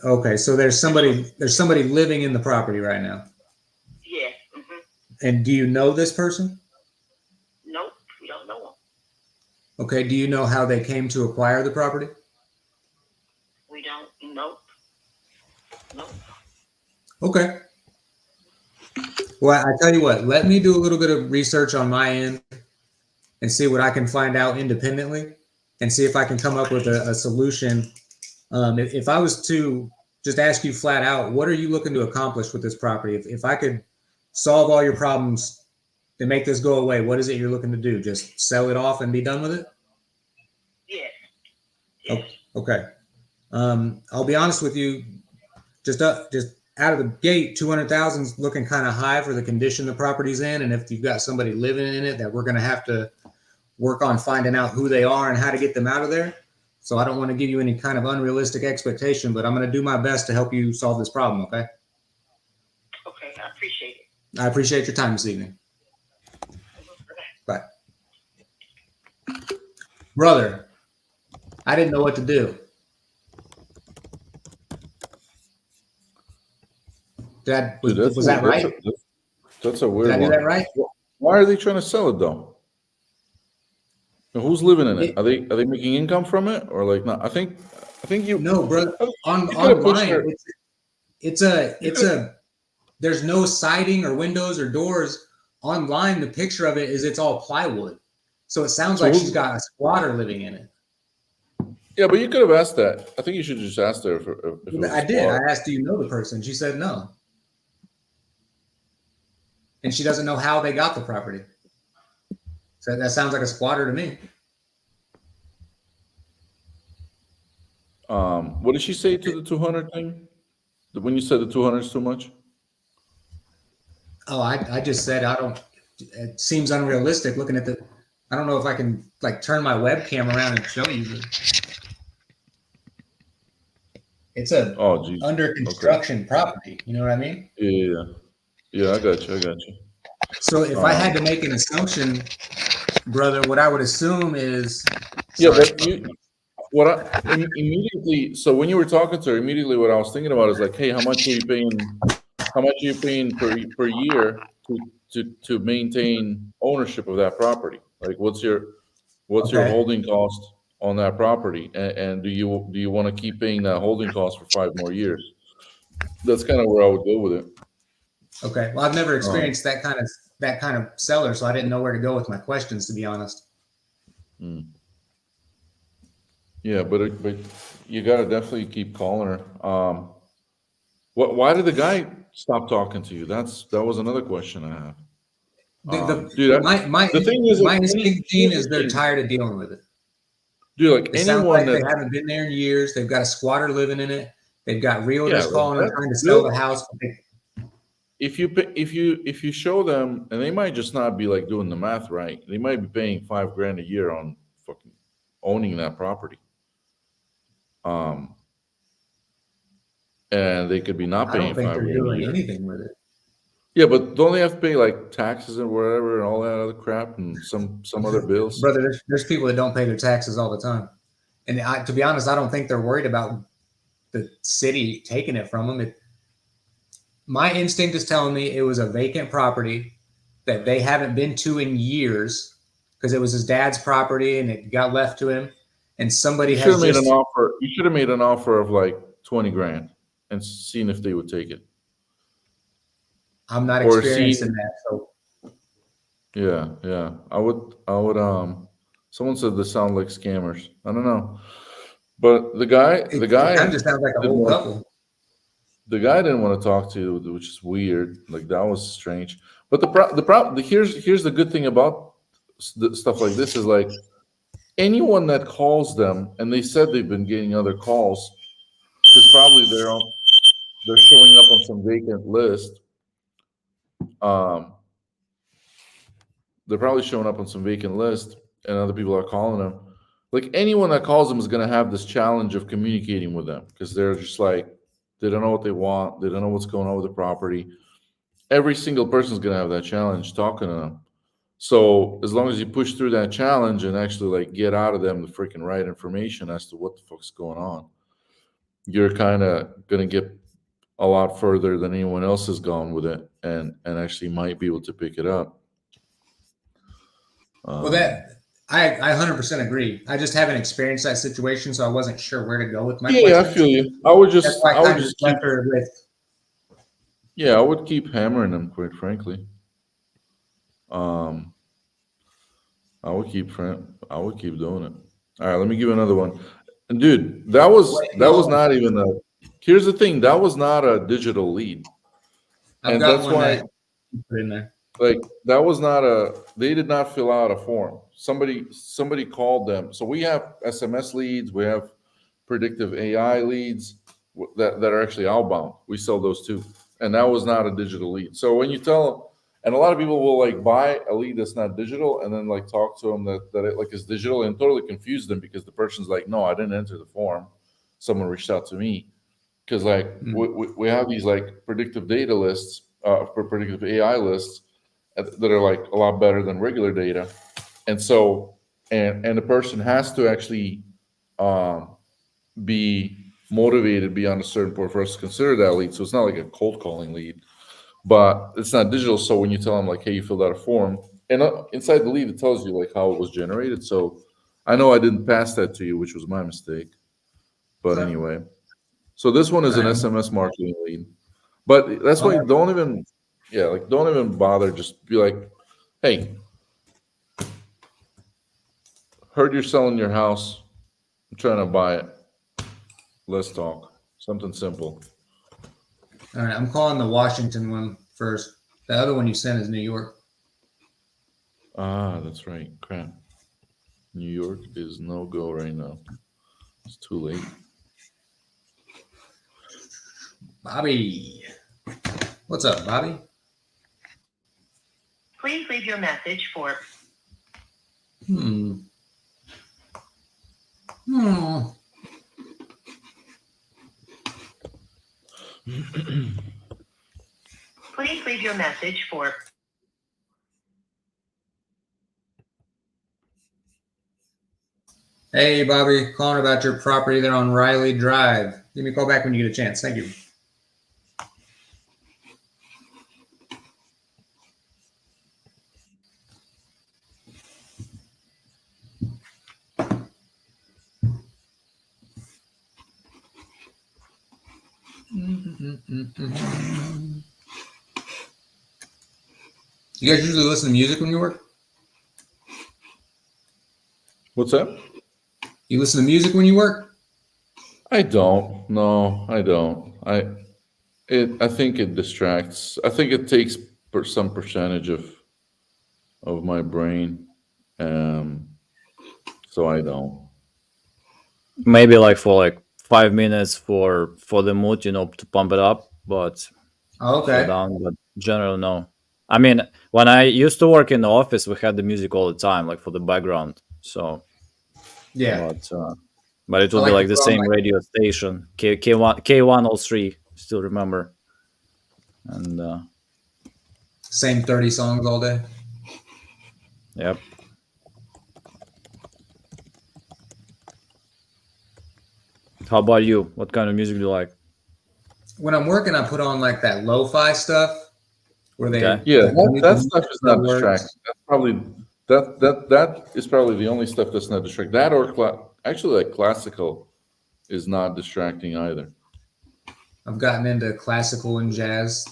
Okay, so there's somebody living in the property right now. Yes. Mm-hmm. And do you know this person? Nope, we don't know them. Okay, do you know how they came to acquire the property? We don't. Nope. Okay. Well, I tell you what, let me do a little bit of research on my end and see what I can find out independently and see if I can come up with a solution. If I was to just ask you flat out, what are you looking to accomplish with this property? If I could solve all your problems to make this go away, what is it you're looking to do? Just sell it off and be done with it? Yes. Oh, okay. I'll be honest with you. Just out of the gate, 200,000 is looking kind of high for the condition the property's in, and if you've got somebody living in it, that we're going to have to work on finding out who they are and how to get them out of there. So I don't want to give you any kind of unrealistic expectation, but I'm going to do my best to help you solve this problem. Okay. Okay, I appreciate it. I appreciate your time this evening. Bye. Brother, I didn't know what to do. Dad, was that right? That's a weird Did I do one. that right? Why are they trying to sell it though? And who's living in it? Are they making income from it or like not? I think you. No, brother. Online, There's no siding or windows or doors. Online, the picture of it is it's all plywood. So it sounds like she's got a squatter living in it. Yeah, but you could have asked that. I think you should have just asked her if it was I did. I asked, do you know the person? She said no. And she doesn't know how they got the property. So that sounds like a squatter to me. What did she say to the 200 thing? When you said the 200 is too much? Oh, I just said it seems unrealistic looking at I don't know if I can like turn my webcam around and show you. It's under construction property. You know what I mean? Yeah, I got you. So if I had to make an assumption, brother, what I would assume is immediately. So when you were talking to her, immediately what I was thinking about is like, hey, how much are you paying? How much are you paying per year to maintain ownership of that property? Like, what's your holding cost on that property, and do you want to keep paying that holding cost for 5 more years? That's kind of where I would go with it. Okay. Well, I've never experienced that kind of seller, so I didn't know where to go with my questions, to be honest. Yeah, but you got to definitely keep calling her. Why did the guy stop talking to you? That was another question I have. The thing is, my instinct is they're tired of dealing with it. Dude, like anyone they haven't been there in years. They've got a squatter living in it. They've got realtors calling and trying to sell the house. If you show them, and they might just not be like doing the math right. They might be paying $5,000 a year on fucking owning that property. And they could be not paying $5,000 they're doing anything with it. Yeah, but don't they have to pay like taxes and whatever and all that other crap and some other bills? Brother, there's people that don't pay their taxes all the time. And to be honest, I don't think they're worried about the city taking it from them. My instinct is telling me it was a vacant property that they haven't been to in years because it was his dad's property and it got left to him. And somebody You should have made an offer of like $20,000 and seen if they would take it. I'm not experienced in that, so yeah. I would. Someone said they sound like scammers. I don't know, but the guy just sounds like a whole couple. The guy didn't want to talk to you, which is weird. Like that was strange. But the problem here's the good thing about stuff like this is like anyone that calls them and they said they've been getting other calls because probably they're showing up on some vacant list. They're probably showing up on some vacant list and other people are calling them. Like anyone that calls them is going to have this challenge of communicating with them because they're just like, they don't know what they want. They don't know what's going on with the property. Every single person is going to have that challenge talking to them. So as long as you push through that challenge and actually like get out of them the freaking right information as to what the fuck's going on, you're kind of going to get a lot further than anyone else has gone with it and actually might be able to pick it up. Well, I 100% agree. I just haven't experienced that situation, so I wasn't sure where to go with my questions. Yeah, I feel you. I would just keep hammering them, quite frankly. I would keep doing it. All right, let me give you another one. And dude, that was not even a. Here's the thing, that was not a digital lead, and that's why. put in there. Like that was not they did not fill out a form. Somebody called them. So we have SMS leads, we have predictive AI leads that are actually outbound. We sell those too. And that was not a digital lead. So when you tell, and a lot of people will like buy a lead that's not digital and then like talk to them that it like is digital and totally confuse them because the person's like, no, I didn't enter the form. Someone reached out to me. Because like we have these like predictive data lists, predictive AI lists that are like a lot better than regular data, and so and the person has to actually be motivated beyond a certain point for us to consider that lead. So it's not like a cold calling lead, but it's not digital. So when you tell them like, hey, you filled out a form, and inside the lead it tells you like how it was generated. So I know I didn't pass that to you, which was my mistake. But Okay. anyway, so this one is an SMS marketing lead. But that's why don't even bother. Just be like, hey, heard you're selling your house. I'm trying to buy it. Let's talk. Something simple. All right, I'm calling the Washington one first. The other one you sent is New York. Ah, that's right. Crap. New York is no go right now. It's too late. Bobby. What's up, Bobby? Please leave your message for Hmm. please leave your message for Hey, Bobby, calling about your property there on Riley Drive. Give me a call back when you get a chance. Thank you. You guys usually listen to music when you work? What's that? You listen to music when you work? I don't. No, I don't. I think it distracts. I think it takes some percentage of my brain. So I don't. Maybe like for like 5 minutes for the mood, you know, to pump it up, but Oh, slow okay. down. But generally, no. I mean, when I used to work in the office, we had the music all the time, like for the background. So, Yeah. but it I would be like to like the put on same like radio station, K103. Still remember, and same 30 songs all day. yep. How about you? What kind of music do you like? When I'm working, I put on like that lo-fi stuff where they Okay. Yeah, the that stuff is not words. distracting. That's probably that is probably the only stuff that's not distracting. That or actually like classical is not distracting either. I've gotten into classical and jazz.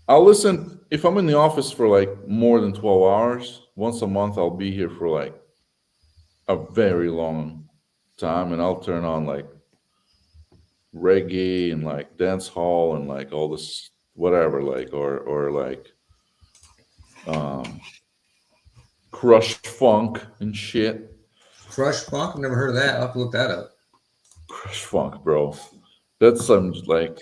I'll listen if I'm in the office for like more than 12 hours. Once a month, I'll be here for like a very long time, and I'll turn on like reggae and like dance hall and like all this whatever, like or like crush funk and shit. Crush Funk? I've never heard of that. I'll have to look that up. Crush funk, bro. That's some like.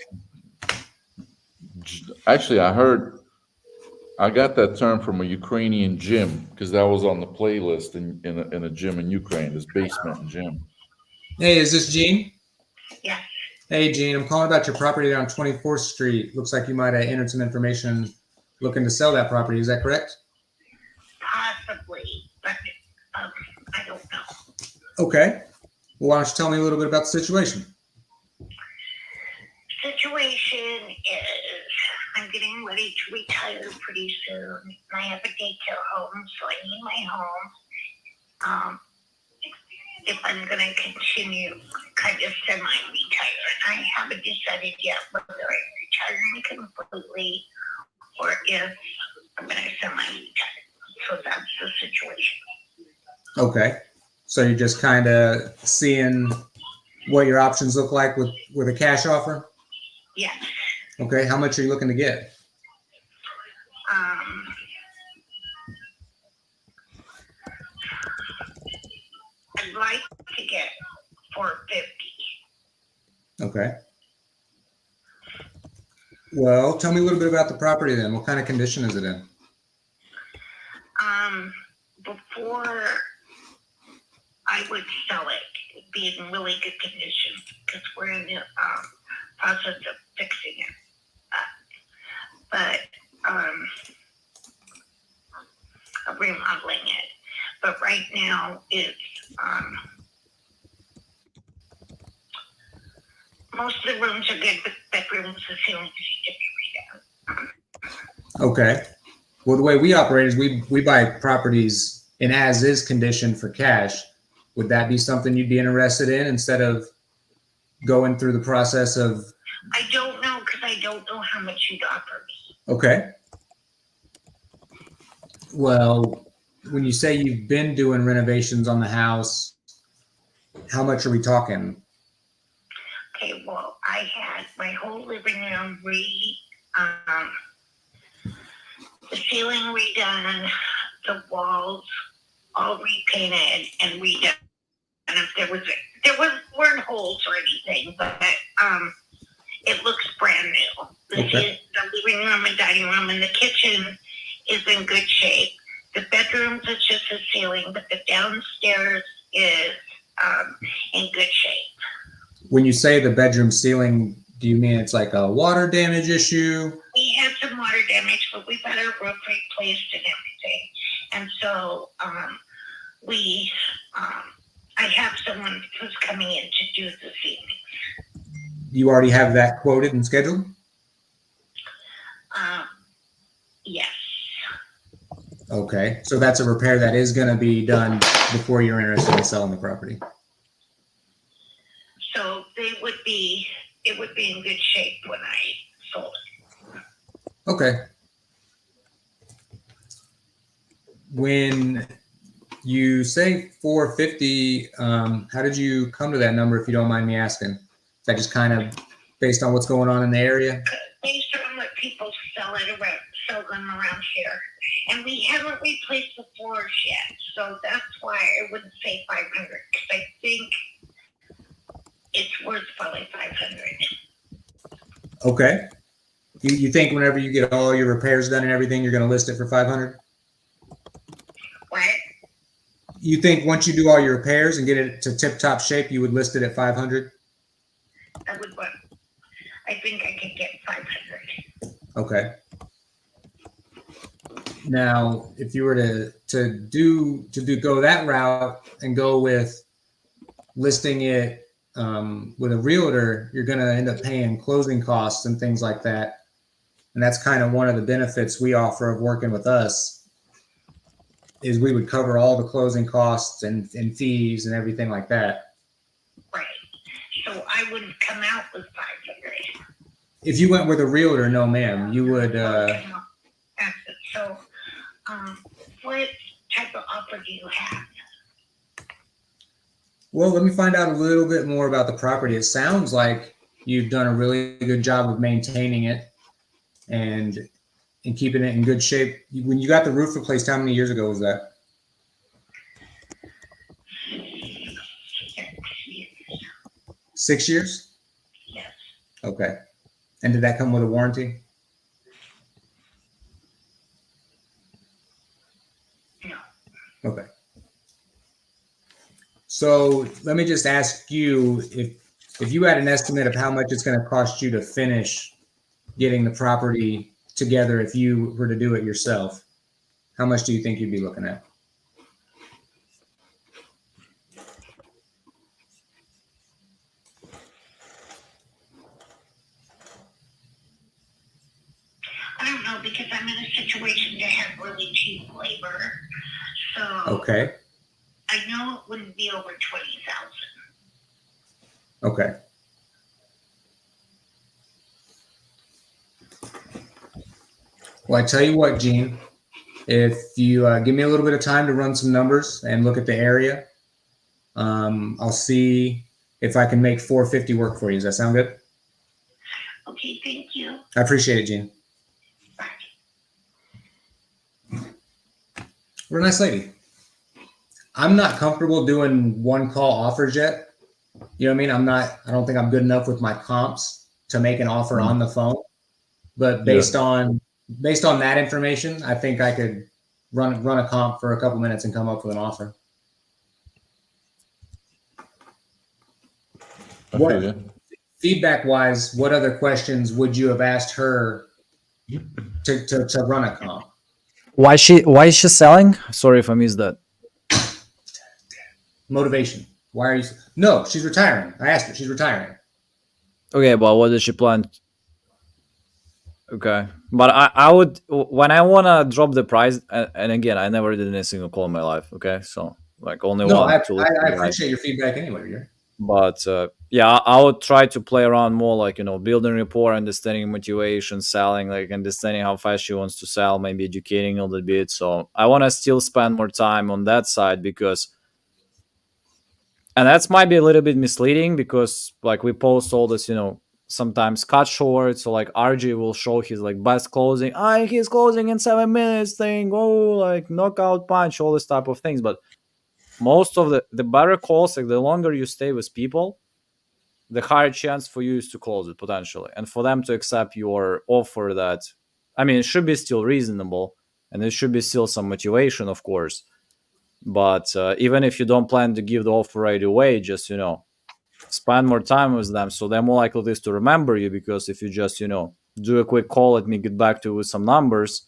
Actually, I got that term from a Ukrainian gym because that was on the playlist in a gym in Ukraine, this basement gym. Hey, is this Gene? Yeah. Hey, Gene, I'm calling about your property on 24th Street. Looks like you might have entered some information looking to sell that property. Is that correct? possibly, but I don't know. Okay. Well, why don't you tell me a little bit about the situation? Situation is I'm getting ready to retire pretty soon. I have a daycare home, so I need my home. If I'm going to continue kind of semi-retire, and I haven't decided yet whether I'm retiring completely or if I'm going to semi-retire. So that's the situation. Okay. So you're just kind of seeing what your options look like with a cash offer? Yes. Okay. How much are you looking to get? I'd like to get 450. Okay. Well, tell me a little bit about the property then. What kind of condition is it in? Before I would sell it, it would be in really good condition because we're in the process of fixing it. But remodeling it. But right now it's most of the rooms are good, but bedrooms, the ceilings need to be redone. Okay. Well, the way we operate is we buy properties in as-is condition for cash. Would that be something you'd be interested in instead of going through the process of? I don't know because I don't know how much you'd offer me. Okay. Well, when you say you've been doing renovations on the house, how much are we talking? Okay, well, I had my whole living room the ceiling redone, the walls all repainted and redone. And if weren't holes or anything, but it looks brand new. Okay. The living room and dining room and the kitchen is in good shape. The bedrooms is just a ceiling, but the downstairs is in good shape. When you say the bedroom ceiling, do you mean it's like a water damage issue? We had some water damage, but we've had our roof replaced and everything. And so I have someone who's coming in to do the ceiling. You already have that quoted and scheduled? Yes. Okay, so that's a repair that is going to be done before you're interested in selling the property. So it would be in good shape when I sold it. Okay. When you say 450, how did you come to that number, if you don't mind me asking? Is that just kind of based on what's going on in the area? Based on what people sell them around here. And we haven't replaced the floors yet. So that's why I wouldn't say 500, because I think it's worth probably 500. Okay. You think whenever you get all your repairs done and everything, you're going to list it for 500? What? You think once you do all your repairs and get it to tip-top shape, you would list it at 500? I think I could get 500. Okay. Now, if you were to go that route and go with listing it with a realtor, you're going to end up paying closing costs and things like that. And that's kind of one of the benefits we offer of working with us, is we would cover all the closing costs and fees and everything like that. Right. So I wouldn't come out with 500. If you went with a realtor, no, ma'am, you would. So, what type of offer do you have? Well, let me find out a little bit more about the property. It sounds like you've done a really good job of maintaining it and keeping it in good shape. When you got the roof replaced, how many years ago was that? 6 years. 6 years? Yes. Okay. And did that come with a warranty? No. Okay. So let me just ask you, if you had an estimate of how much it's going to cost you to finish getting the property together, if you were to do it yourself, how much do you think you'd be looking at? I don't know, because I'm in a situation to have really cheap labor. So Okay. I know it wouldn't be over 20,000. Okay. Well, I tell you what, Gene, if you give me a little bit of time to run some numbers and look at the area, I'll see if I can make 450 work for you. Does that sound good? Okay, thank you. I appreciate it, Gene. What a nice lady. I'm not comfortable doing one call offers yet. You know what I mean? I don't think I'm good enough with my comps to make an offer on the phone. But based on that information, I think I could run a comp for a couple minutes and come up with an offer. What feedback wise, what other questions would you have asked her to run a comp? Why is she selling? Sorry if I missed that. Motivation. Why are you? No, she's retiring. I asked her. She's retiring. Okay, but what does she plan? Okay, but I would, when I wanna drop the price, and again, I never did any single call in my life. Okay, so like only No, one. I appreciate your feedback anyway. Yeah. But yeah, I would try to play around more, like, building rapport, understanding motivation, selling, like understanding how fast she wants to sell, maybe educating a little bit. So I want to still spend more time on that side, because, and that's might be a little bit misleading, because like we post all this, sometimes cut short. So like RG will show his like best closing. He's closing in 7 minutes thing. Oh, like knockout punch, all this type of things. But most of the better calls, like the longer you stay with people, the higher chance for you is to close it potentially, and for them to accept your offer. That, I mean, it should be still reasonable, and there should be still some motivation, of course. But even if you don't plan to give the offer right away, just spend more time with them, so they're more likely to remember you. Because if you just do a quick call, let me get back to you with some numbers.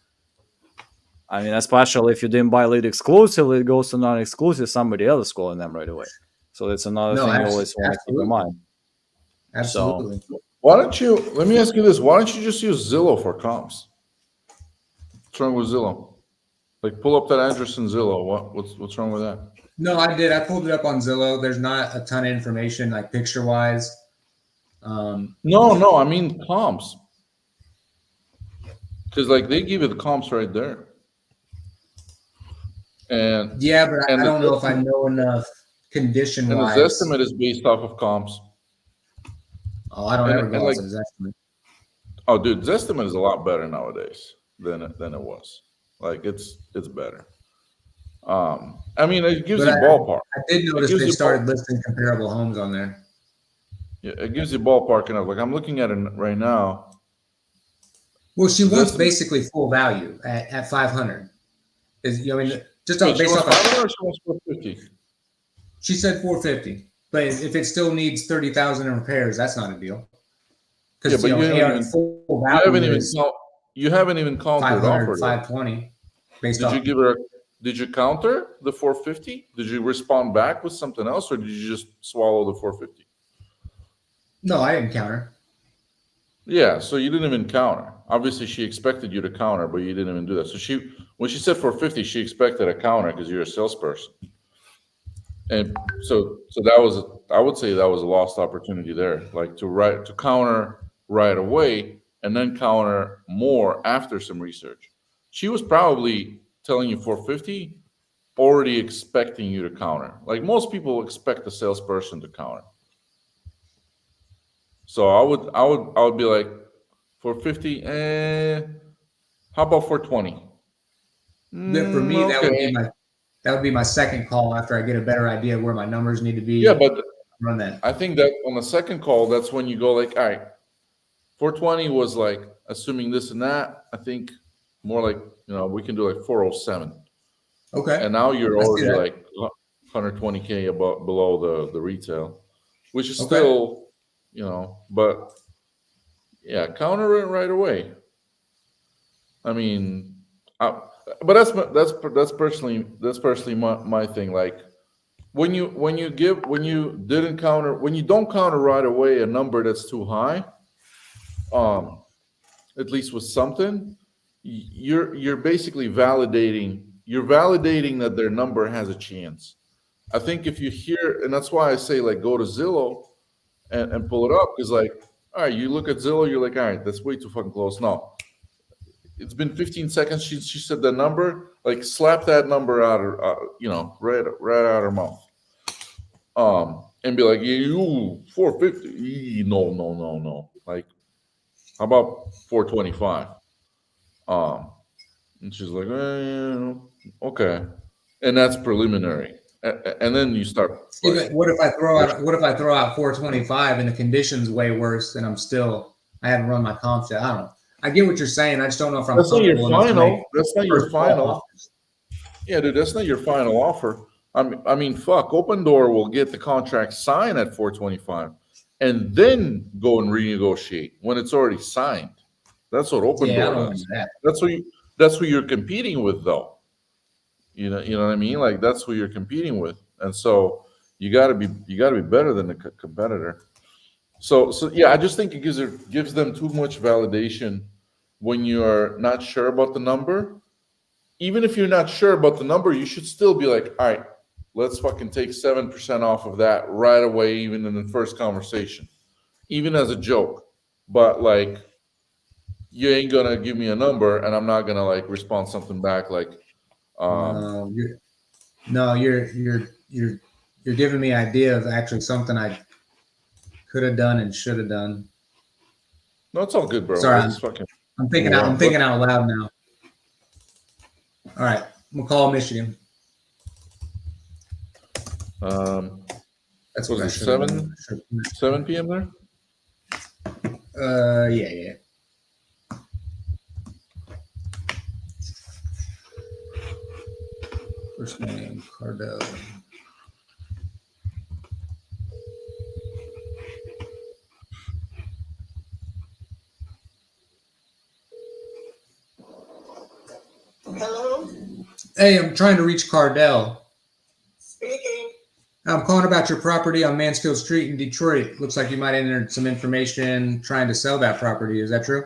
I mean, especially if you didn't buy lead exclusively, it goes to non-exclusive, somebody else is calling them right away. So that's another thing you always want to keep in mind. Absolutely. So, let me ask you this. Why don't you just use Zillow for comps? What's wrong with Zillow? Like, pull up that address in Zillow. What's wrong with that? No, I did. I pulled it up on Zillow. There's not a ton of information, like picture wise. No, I mean comps. Because like they give you the comps right there. And yeah, but I don't know if I know enough condition wise. And the estimate is based off of comps. Oh, I don't ever go off his estimate. Oh, dude, Zestimate is a lot better nowadays than it was. Like it's better. I mean, it gives you ballpark. I did notice they started listing comparable homes on there. Yeah, it gives you ballpark enough. Like I'm looking at it right now. Well, she wants basically full value at 500. Just based off 500 or she wants 450. She said 450, but if it still needs 30,000 in repairs, that's not a deal. Because you haven't even counted 500, 520. Did you counter the 450? Did you respond back with something else, or did you just swallow the 450? No, I didn't counter. Yeah, so you didn't even counter. Obviously, she expected you to counter, but you didn't even do that. So when she said 450, she expected a counter because you're a salesperson. And so I would say that was a lost opportunity there, like to counter right away and then counter more after some research. She was probably telling you 450, already expecting you to counter. Like most people expect a salesperson to counter. So I would be like 450. How about 420? For me, okay. That would be my second call after I get a better idea of where my numbers need to be. Yeah, but run that. I think that on the second call, that's when you go like, all right, 420 was like assuming this and that. I think more like, we can do like 407. Okay. And now you're already like 120K below the retail, which is still, but yeah, counter it right away. I mean, but that's personally my thing. Like when you don't counter right away a number that's too high, at least with something, you're basically validating that their number has a chance. I think if you hear, and that's why I say like go to Zillow and pull it up, because like, all right, you look at Zillow, you're like, all right, that's way too fucking close. No. It's been 15 seconds. She said the number. Like slap that number out her, right out her mouth. And be like, you 450. No. Like, How about 425? And she's like, okay. And that's preliminary. And then you start Yeah, like, but what if I throw out 425 and the condition's way worse and I haven't run my comps yet? I don't know. I get what you're saying. I just don't know if I'm that's not your comfortable enough to make final. That's not your first call final. offers. Yeah, dude, that's not your final offer. I mean, fuck. Open Door will get the contract signed at 425, and then go and renegotiate when it's already signed. That's what Open Yeah, I Door don't want to does. do that. That's who you. That's who you're competing with, though. You know what I mean? Like that's who you're competing with, and so you got to be better than the competitor. So yeah, I just think it gives them too much validation when you're not sure about the number. Even if you're not sure about the number, you should still be like, all right, let's fucking take 7% off of that right away, even in the first conversation, even as a joke. But like, you ain't gonna give me a number, and I'm not gonna like respond something back like, No, you're giving me idea of actually something I could have done and should have done. no, it's all good, bro. Sorry, Let's fucking I'm thinking move out. I'm on. thinking out loud now. All right, McCall, Michigan. That's Was what I it should have 7 done. 7 p.m. there? Yeah. First name Cardell. Hello? Hey, I'm trying to reach Cardell. Speaking. I'm calling about your property on Mansfield Street in Detroit. Looks like you might have entered some information trying to sell that property. Is that true?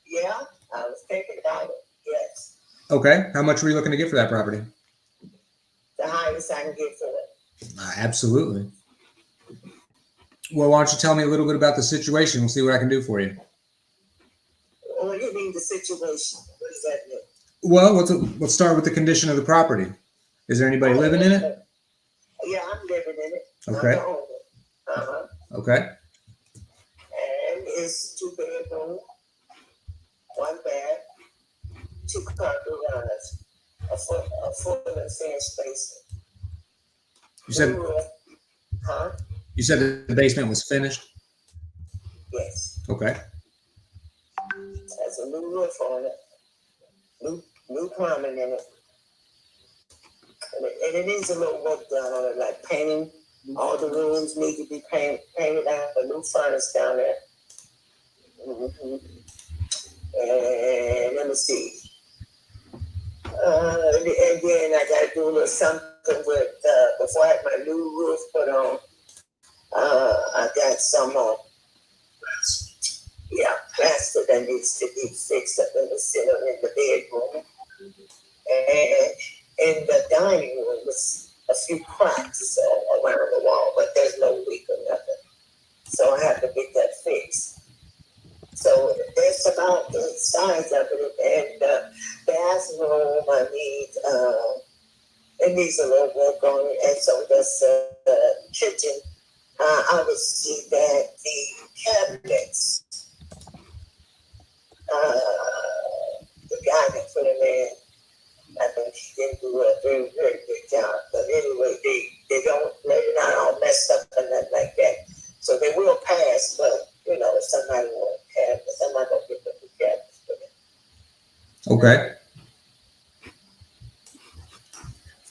Yeah, I was thinking about it. Yes. Okay. How much were you looking to get for that property? The highest I can get for it. Absolutely. Well, why don't you tell me a little bit about the situation? We'll see what I can do for you. What do you mean the situation? What does that mean? Well, let's start with the condition of the property. Is there anybody living in it? Yeah, I'm living in it. Okay. I'm the owner. Uh-huh. Okay. And it's 2 bedroom, 1 bath, 2 car garage, a foot and finished basement. Huh? You said the basement was finished? Yes. Okay. Has a new roof on it. New plumbing in it. And it needs a little work done on it, like painting. All the rooms need to be painted out, a new furnace down there. Mm-hmm. And let me see. And then I got to do a little something with, before I have my new roof put on, I got some plaster that needs to be fixed up in the ceiling in the bedroom. And in the dining room, there's a few cracks around the wall, but there's no leak or nothing. So I have to get that fixed. So that's about the size of it. And the bathroom, it needs a little work on it. And so does the kitchen. I would see that the cabinets, the guy that put them in, I think he didn't do a very, very good job. But anyway, they're not all messed up and nothing like that. So they will pass, but if somebody wants cabinets, I'm not gonna get them the cabinets for them. Okay.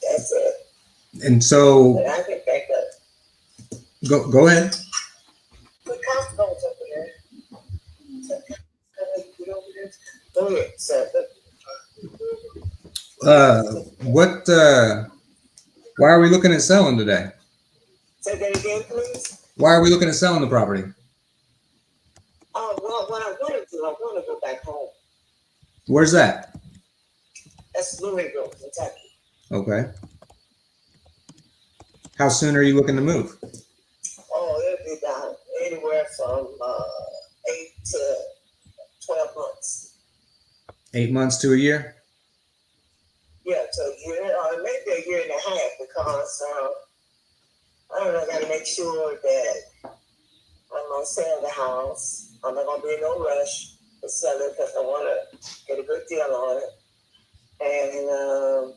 That's it. And so But I can back up. go ahead. The Costco's over there. So, get over there. Go ahead, sir. Why are we looking at selling today? Say that again, please. Why are we looking at selling the property? Oh, well, what I want to do, I want to go back home. Where's that? That's Louisville, Kentucky. Okay. How soon are you looking to move? Oh, it'll be about anywhere from 8 to 12 months. 8 months to a year? Yeah, so a year, or maybe a year and a half, because I don't know, I got to make sure that I'm gonna sell the house. I'm not gonna be in no rush to sell it because I want to get a good deal on it. And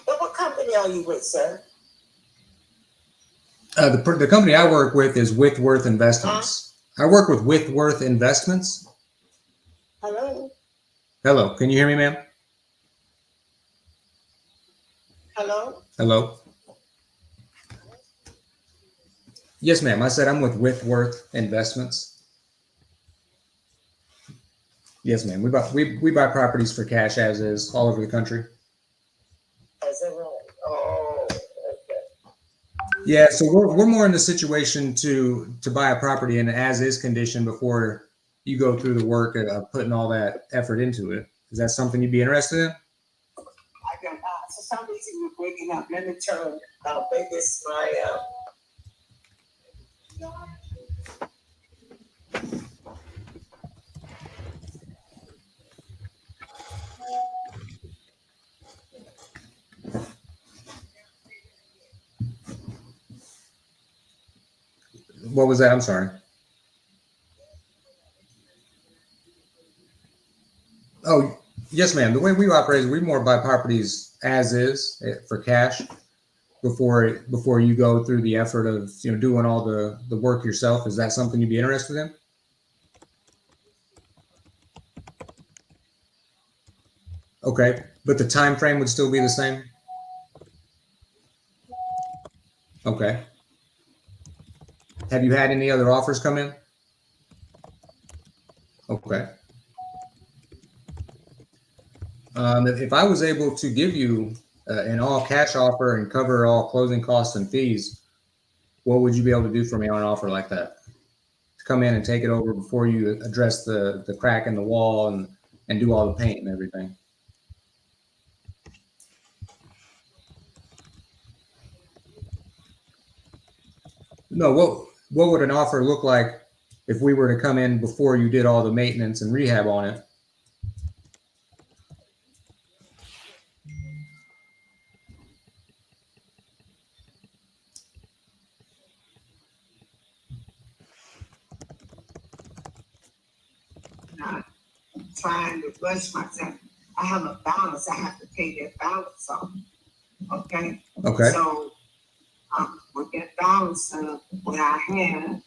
but what company are you with, sir? The company I work with is Withworth Investments. I work with Withworth Investments. Hello? Hello, can you hear me, ma'am? Hello? Hello. Yes, ma'am. I said I'm with Withworth Investments. Yes, ma'am. We buy properties for cash as is all over the country. Is it right? Oh, okay. Yeah, so we're more in the situation to buy a property in as is condition before you go through the work of putting all that effort into it. Is that something you'd be interested in? I don't know. For some reason you're breaking up. Let me turn, make this my, What was that? I'm sorry. Oh, yes, ma'am. The way we operate is we more buy properties as is for cash before you go through the effort of doing all the work yourself. Is that something you'd be interested in? Okay, but the time frame would still be the same. Okay. Have you had any other offers come in? Okay. If I was able to give you an all cash offer and cover all closing costs and fees, what would you be able to do for me on an offer like that? To come in and take it over before you address the crack in the wall and do all the paint and everything. No, what would an offer look like if we were to come in before you did all the maintenance and rehab on it? not trying to rush myself. I have a balance. I have to pay that balance off. Okay? Okay. So, with that balance what I have,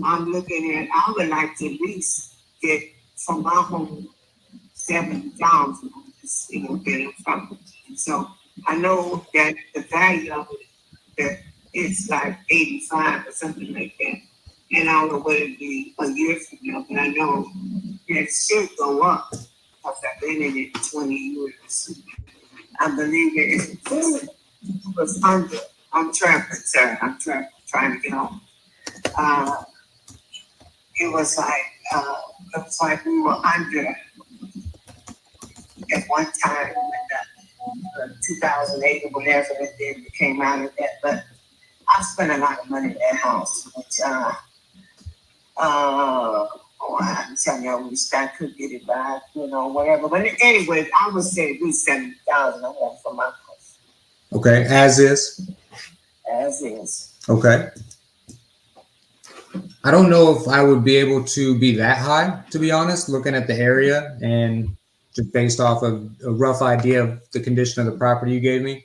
I'm looking at, I would like to at least get from my home 70,000, get it from it. And so I know that the value of it, that it's like 85 or something like that. And I don't know what it'd be a year from now, but I know it should go up because I've been in it 20 years. I believe it was under. I'm trapping, sir. I'm trying to get home. It was like we were under at one time in 2008 or whatever, and then we came out of that. But I spent a lot of money in that house, which I'm telling you, I could get it back, whatever. But anyway, I would say at least 70,000 I want for my house. Okay, as is. As is. Okay. I don't know if I would be able to be that high, to be honest, looking at the area and just based off of a rough idea of the condition of the property you gave me.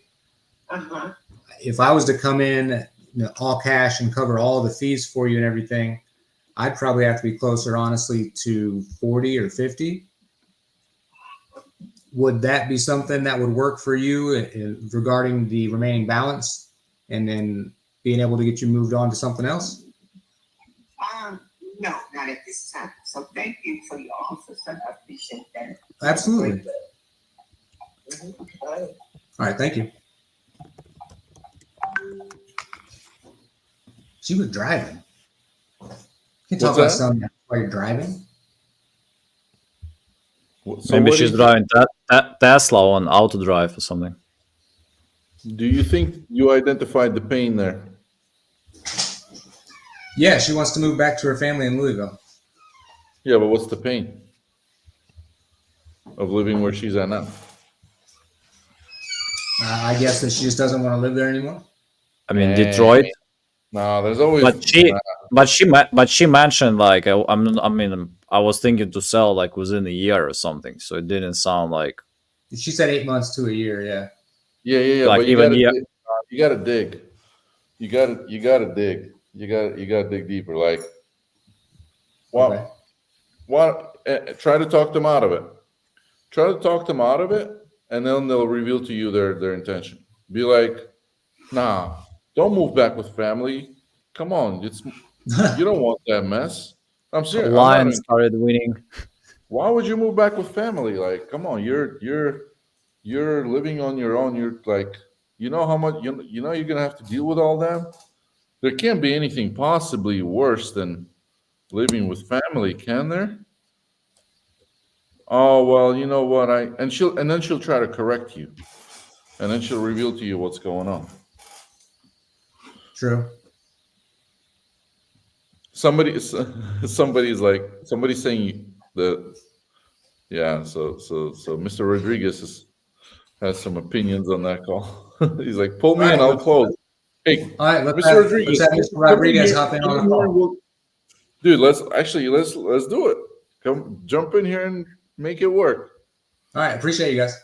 Uh-huh. If I was to come in all cash and cover all the fees for you and everything, I'd probably have to be closer, honestly, to 40 or 50. Would that be something that would work for you regarding the remaining balance and then being able to get you moved on to something else? No, not at this time. So thank you for your offer. I appreciate that. Absolutely. Mm-hmm. All right, thank you. She was driving. You can talk about something while you're driving. So Maybe what she's is- driving Tesla on auto drive or something. Do you think you identified the pain there? Yeah, she wants to move back to her family in Louisville. Yeah, but what's the pain of living where she's at now? I guess that she just doesn't want to live there anymore. I mean, Hey. Detroit. No, there's always. But she mentioned like I mean I was thinking to sell like within a year or something, so it didn't sound like She said 8 months to a year. Yeah. Yeah. like But you even gotta, year. you gotta dig. You gotta dig. You gotta dig deeper. Like, what? Okay. What? Try to talk them out of it. Try to talk them out of it, and then they'll reveal to you their intention. Be like, nah, don't move back with family. Come on, you don't want that mess. I'm serious. I'm not. Lions started winning. Why would you move back with family? Like, come on, you're living on your own. You're like, you know how much you know you're gonna have to deal with all that. There can't be anything possibly worse than living with family, can there? Oh well, you know what? And then she'll try to correct you, and then she'll reveal to you what's going on. True. Somebody's saying that. Yeah, so Mr. Rodriguez has some opinions on that call. He's like, pull me All in, right, I'll close. Hey, All right, Mr. Rodriguez, let's have Mr. Rodriguez hop in on the call. Dude, let's do it. Come jump in here and make it work. All right, appreciate you guys.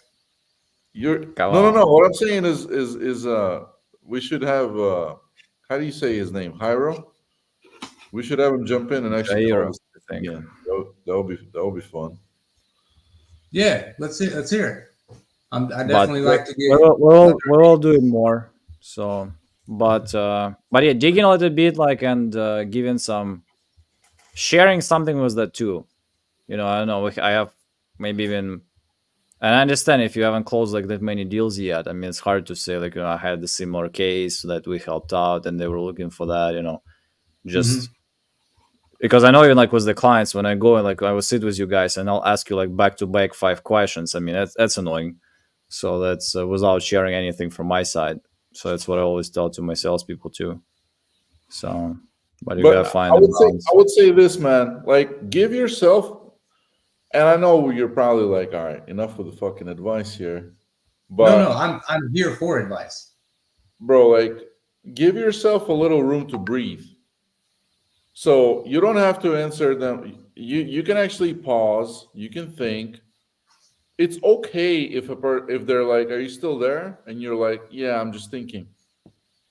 No. What I'm saying is we should have how do you say his name? Hyro? We should have him jump in and actually call Jairo, this I think. again. That would be fun. Yeah, let's hear it. I But definitely like to get. we're all doing more. So, but yeah, digging a little bit, like, and giving some, sharing something with that too. You know, I don't know. I have maybe even, and I understand if you haven't closed like that many deals yet. I mean, it's hard to say. Like, you know, I had a similar case that we helped out, and they were looking for that. You know, just because I know even like with the clients when I go and like I will sit with you guys and I'll ask you like back to back 5 questions. I mean, that's annoying. So that's without sharing anything from my side. So that's what I always tell to my salespeople too. So, but you gotta But find the balance. I would say this, man. Like, give yourself. And I know you're probably like, all right, enough with the fucking advice here. But No, I'm here for advice. bro, like, give yourself a little room to breathe. So you don't have to answer them. You can actually pause. You can think. It's okay if they're like, "Are you still there?" And you're like, "Yeah, I'm just thinking."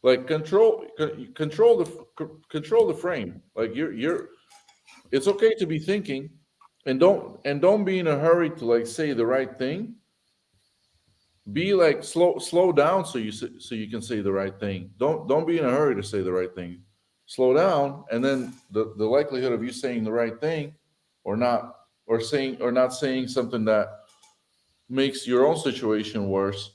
Like control the frame. Like you're. It's okay to be thinking, and don't be in a hurry to like say the right thing. Be like slow down so you can say the right thing. Don't be in a hurry to say the right thing. Slow down, and then the likelihood of you saying the right thing or not, or not saying something that makes your own situation worse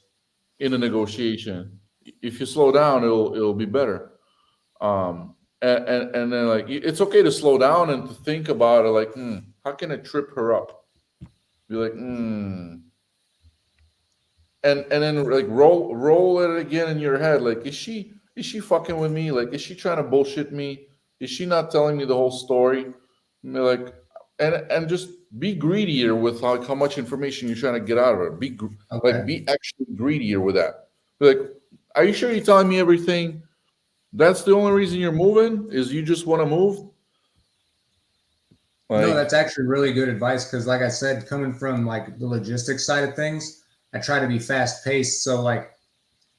in a negotiation. If you slow down, it'll be better. And then like it's okay to slow down and to think about it. Like, how can I trip her up? Be like, and then like roll it again in your head. Like, is she fucking with me? Like, is she trying to bullshit me? Is she not telling me the whole story? And they're like, and just be greedier with like how much information you're trying to get out of her. Be actually greedier with that. Be like, are you sure you're telling me everything? That's the only reason you're moving is you just want to move? Like, No, that's actually really good advice because, like I said, coming from like the logistics side of things, I try to be fast paced. So, like,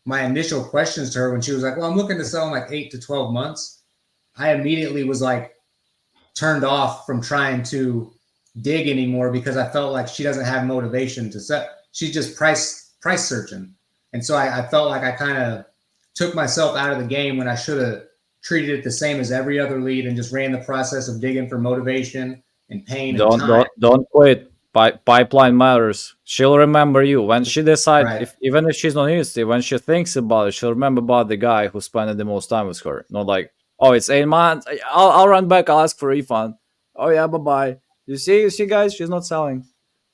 my initial questions to her when she was like, "Well, I'm looking to sell in like 8 to 12 months," I immediately was like turned off from trying to dig anymore because I felt like she doesn't have motivation to set. She's just price searching, and so I felt like I kind of took myself out of the game when I should have treated it the same as every other lead and just ran the process of digging for motivation and pain and time. Don't quit. Pipeline matters. She'll remember you when she decides. Right. Even if she's not interested, when she thinks about it, she'll remember about the guy who spent the most time with her. Not like, oh, it's 8 months. I'll run back. I'll ask for a refund. Oh yeah, bye. You see, guys, she's not selling.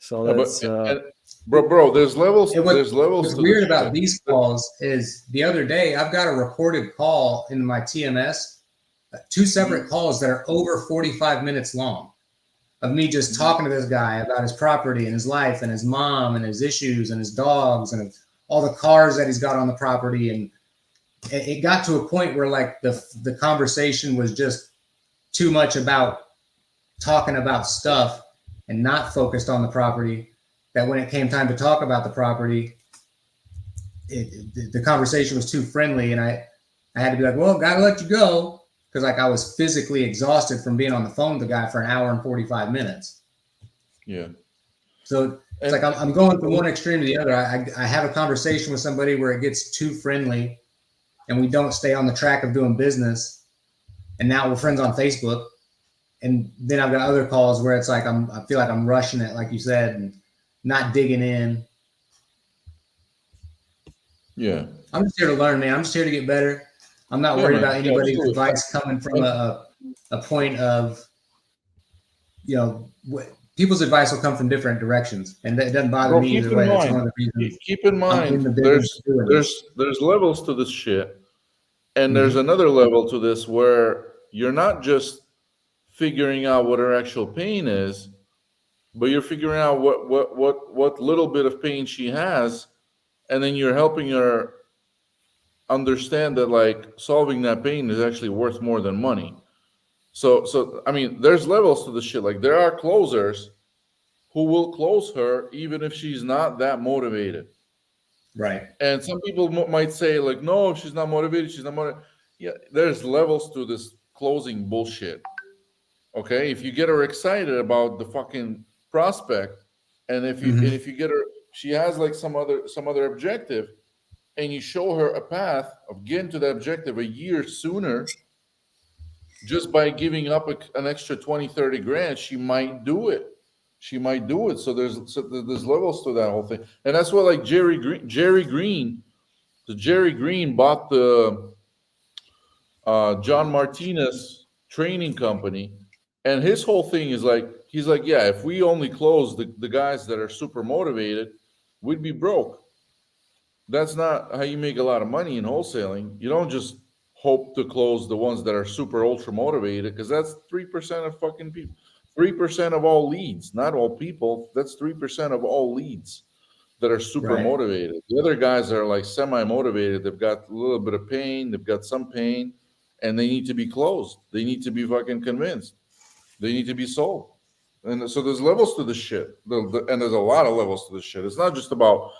So that's bro. There's levels. There's levels. What's weird about these calls is the other day I've got a recorded call in my TMS, 2 separate calls that are over 45 minutes long, of me just talking to this guy about his property and his life and his mom and his issues and his dogs and all the cars that he's got on the property, and it got to a point where like the conversation was just too much about talking about stuff and not focused on the property, that when it came time to talk about the property, the conversation was too friendly, and I had to be like, well, gotta let you go, because like I was physically exhausted from being on the phone with the guy for an hour and 45 minutes. Yeah. So it's like I'm going from one extreme to the other. I have a conversation with somebody where it gets too friendly and we don't stay on the track of doing business, and now we're friends on Facebook. And then I've got other calls where it's like I feel like I'm rushing it, like you said, and not digging in. Yeah. I'm just here to learn, man. I'm just here to get better. I'm not worried about anybody's advice coming from a point of, people's advice will come from different directions, and it doesn't bother me either way. That's one of the reasons. Keep in mind, there's levels to this shit, and there's another level to this where you're not just figuring out what her actual pain is, but you're figuring out what little bit of pain she has, and then you're helping her understand that like solving that pain is actually worth more than money. So I mean, there's levels to this shit. Like there are closers who will close her even if she's not that motivated. Right. And some people might say like, no, if she's not motivated, she's not motivated. Yeah, there's levels to this closing bullshit. Okay, if you get her excited about the fucking prospect, and if you get her, she has like some other objective, and you show her a path of getting to that objective a year sooner, just by giving up an extra 20-30 grand, she might do it. So there's levels to that whole thing, and that's what like Jerry Green bought the John Martinez training company. And his whole thing is like, he's like, yeah, if we only close the guys that are super motivated, we'd be broke. That's not how you make a lot of money in wholesaling. You don't just hope to close the ones that are super ultra motivated, because that's 3% of fucking people. 3% of all leads, not all people. That's 3% of all leads that are super motivated. The other guys are like semi-motivated. They've got a little bit of pain. They've got some pain, and they need to be closed. They need to be fucking convinced. They need to be sold. And so there's levels to this shit. And there's a lot of levels to this shit. It's not just about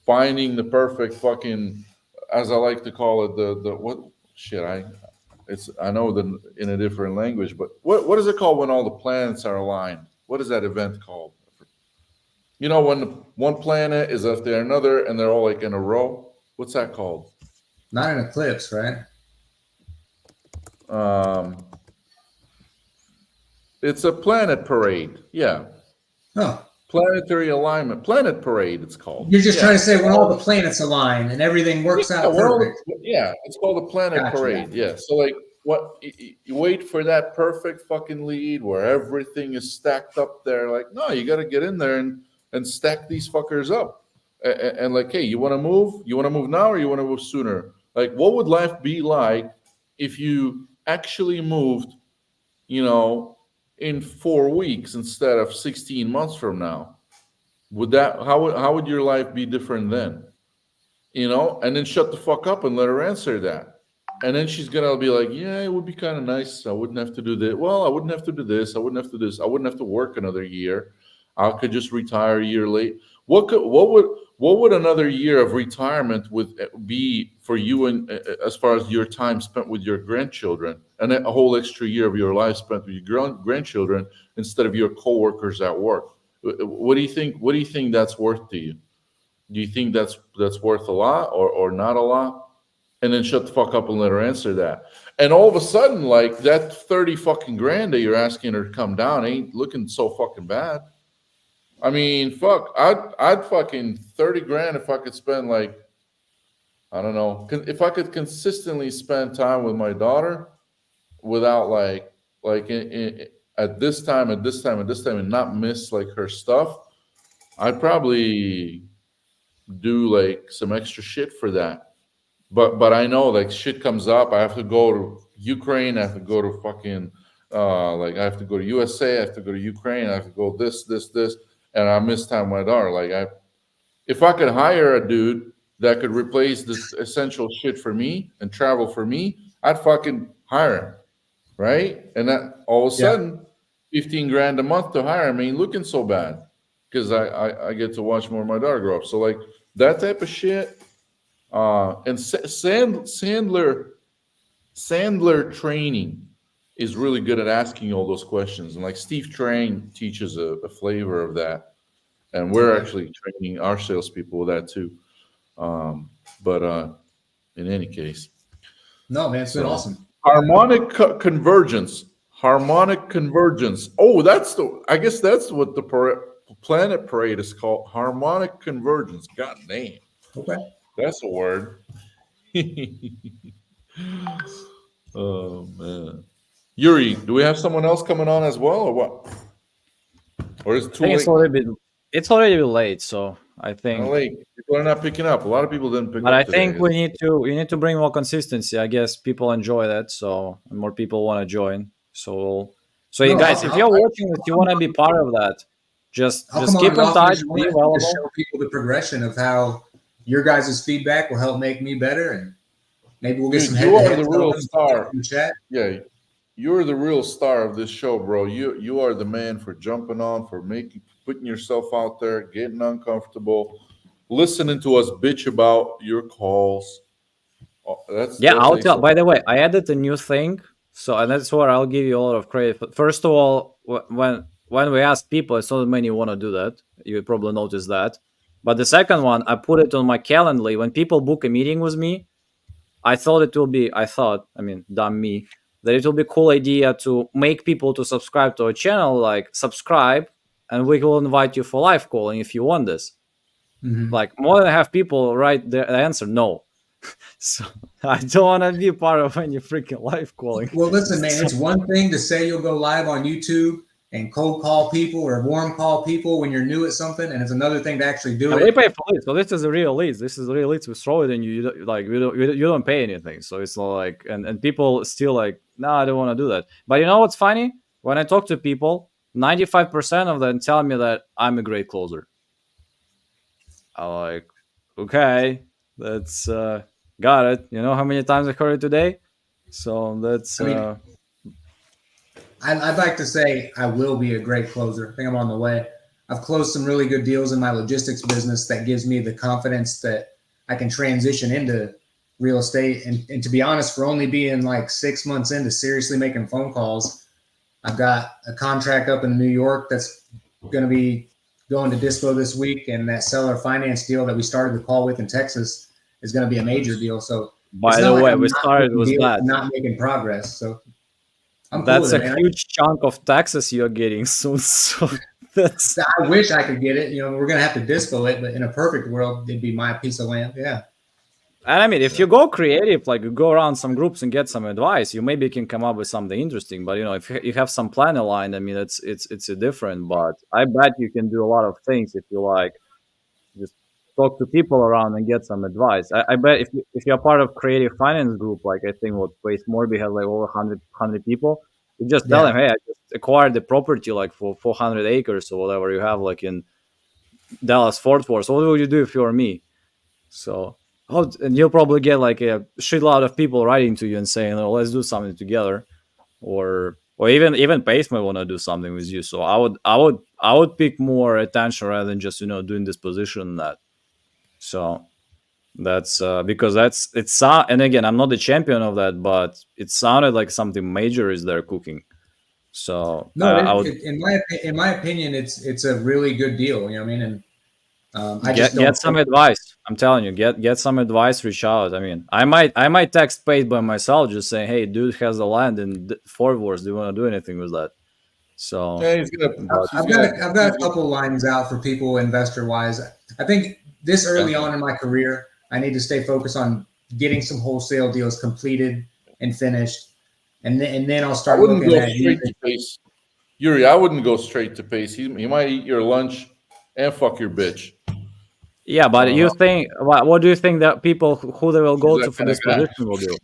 finding the perfect fucking, as I like to call it, the what shit, I know that in a different language, but what is it called when all the planets are aligned? What is that event called? You know, when one planet is after another and they're all like in a row? What's that called? Not an eclipse, right? It's a planet parade. Yeah. Oh. Planetary alignment. Planet parade, it's called. You're just trying to say when all the planets align and everything works out perfect. It's called a planet parade. Yeah. So like what you wait for that perfect fucking lead where everything is stacked up there. Like, no, you gotta get in there and stack these fuckers up. And like, hey, you wanna move? You wanna move now or you wanna move sooner? Like, what would life be like if you actually moved, in 4 weeks instead of 16 months from now? How would your life be different then? And then shut the fuck up and let her answer that. And then she's gonna be like, yeah, it would be kind of nice. I wouldn't have to do this. Well, I wouldn't have to do this. I wouldn't have to do this. I wouldn't have to work another year. I could just retire a year late. What would another year of retirement be for you, and as far as your time spent with your grandchildren, and a whole extra year of your life spent with your grandchildren instead of your coworkers at work? What do you think? What do you think that's worth to you? Do you think that's worth a lot or not a lot? And then shut the fuck up and let her answer that. And all of a sudden, like that 30 fucking grand that you're asking her to come down ain't looking so fucking bad. I mean, fuck, I'd fucking 30 grand if I could spend like, I don't know, if I could consistently spend time with my daughter without like at this time and not miss like her stuff, I'd probably do like some extra shit for that. But I know like shit comes up. I have to go to Ukraine. I have to go to fucking I have to go to USA. I have to go to Ukraine. I have to go this. And I miss time with my daughter. Like if I could hire a dude that could replace this essential shit for me and travel for me, I'd fucking hire him, right? And that all of a Yeah. sudden, 15 grand a month to hire him ain't looking so bad because I get to watch more of my daughter grow up. So like that type of shit. And Sandler training is really good at asking all those questions. And like Steve Trang teaches a flavor of that. And we're Okay. actually training our salespeople with that too. But in any case, No, man, it's been so awesome. convergence. Harmonic convergence. Oh, I guess that's what the planet parade is called. Harmonic convergence. God damn. Okay. That's a word. Oh man. Yuri, do we have someone else coming on as well or what? Or is it I too think late? it's already a bit late, so I think. Late. People are not picking up. A lot of people didn't pick But up I today. think we need to bring more consistency. I guess people enjoy that, so more people want to join. So you No, guys, if you're watching this, you want to be part of that. Just I'll come on keep as in often touch, as you be want to available. show people the progression of how your guys' feedback will help make me better, and maybe we'll get Dude, some you are head-to-head the real tokens star. in the chat. Yeah, you're the real star of this show, bro. You are the man for jumping on, for putting yourself out there, getting uncomfortable, listening to us bitch about your calls. Oh, Yeah, that I'll takes tell. a By the way, I added a new thing, so and that's where I'll give you a lot of credit. First of all, when we ask people, it's not many want to do that. You probably noticed that. But the second one, I put it on my calendar. When people book a meeting with me, I thought it will be. I mean, dumb me, that it will be a cool idea to make people to subscribe to our channel. Like subscribe, and we will invite you for live calling if you want this. Mhm. Like more than half people write the answer no. So I don't want to be part of any freaking live calling. Well, listen, man, it's one thing to say you'll go live on YouTube and cold call people or warm call people when you're new at something, and it's another thing to actually do And we it. pay for leads, so this is a real leads. This is real leads. We throw it, and you don't pay anything. So it's not like and people still like, no, I don't want to do that. But you know what's funny? When I talk to people, 95% of them tell me that I'm a great closer. I'm like, okay, that's got it. You know how many times I heard it today? So that's I mean, I'd like to say I will be a great closer. I think I'm on the way. I've closed some really good deals in my logistics business that gives me the confidence that I can transition into real estate. And to be honest, for only being like 6 months into seriously making phone calls, I've got a contract up in New York that's going to be going to dispo this week. And that seller finance deal that we started the call with in Texas is going to be a major deal. So by the way, we started with that. not making progress. So I'm That's cool a with it, huge chunk of taxes you're getting soon. So that's I wish I could get it. You know, we're gonna have to dispo it, but in a perfect world, it'd be my piece of land. Yeah. and I mean, if you go creative, like you go around some groups and get some advice, you maybe can come up with something interesting. But you know, if you have some plan aligned, I mean, it's a different. But I bet you can do a lot of things if you like. Just talk to people around and get some advice. I bet if you're part of creative finance group, like I think what Place Morby has like over 100 people, you just tell Yeah. them, hey, I just acquired the property like for 400 acres or whatever you have like in Dallas Fort Worth. So what would you do if you're me? So and you'll probably get like a shitload of people writing to you and saying, oh, let's do something together, or even Pace may want to do something with you. So I would pick more attention rather than just doing this position and that. So that's because it's and again, I'm not the champion of that, but it sounded like something major is there cooking. So No, I would in my opinion, it's a really good deal. You know what I mean? And I just get don't some think, advice. I'm telling you, get some advice. Reach out. I mean, I might text Paid by myself, just saying, hey, dude has the land in Fort Worth. Do you want to do anything with that? So, yeah, he's gonna. but I've got a couple lines out for people investor wise. I think this early on in my career, I need to stay focused on getting some wholesale deals completed and finished, and then I'll I start wouldn't looking go at straight to Pace. Yuri, I wouldn't go straight to Pace. He might eat your lunch and fuck your bitch. yeah, but you think what do you think that people who they will He's go that to for kind of this guy. position will do?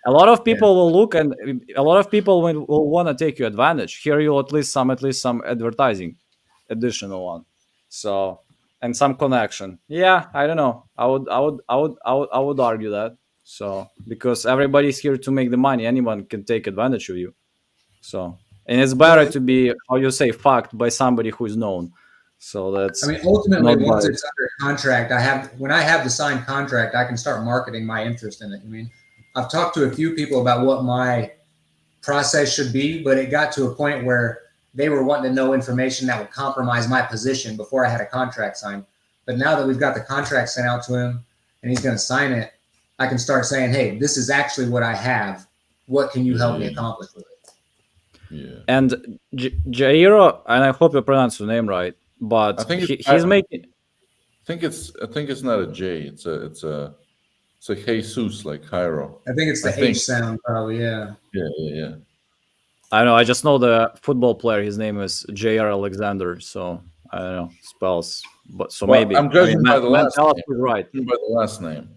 A lot of Yeah. people will look, and a lot of people will want to take you advantage. Here you at least some advertising, additional one. So and some connection. Yeah, I don't know. I would argue that. So because everybody's here to make the money, anyone can take advantage of you. So, and it's better Well, to be, how you say, fucked by somebody who is known. So I that's mean, ultimately, not once by. it's under contract, when I have the signed contract, I can start marketing my interest in it. I mean, I've talked to a few people about what my process should be, but it got to a point where they were wanting to know information that would compromise my position before I had a contract signed. But now that we've got the contract sent out to him and he's going to sign it, I can start saying, "Hey, this is actually what I have. What can you help me accomplish with it?" Yeah. And Jairo, and I hope you pronounce your name right, but I think he's making. I think it's not a J. It's a Jesus, like Cairo. I think it's the H sound, probably. Yeah. Yeah. I don't know. I just know the football player. His name is J.R. Alexander. So I don't know spells, but so Well, maybe. I'm judging by the last mentality name. is right. By the last name.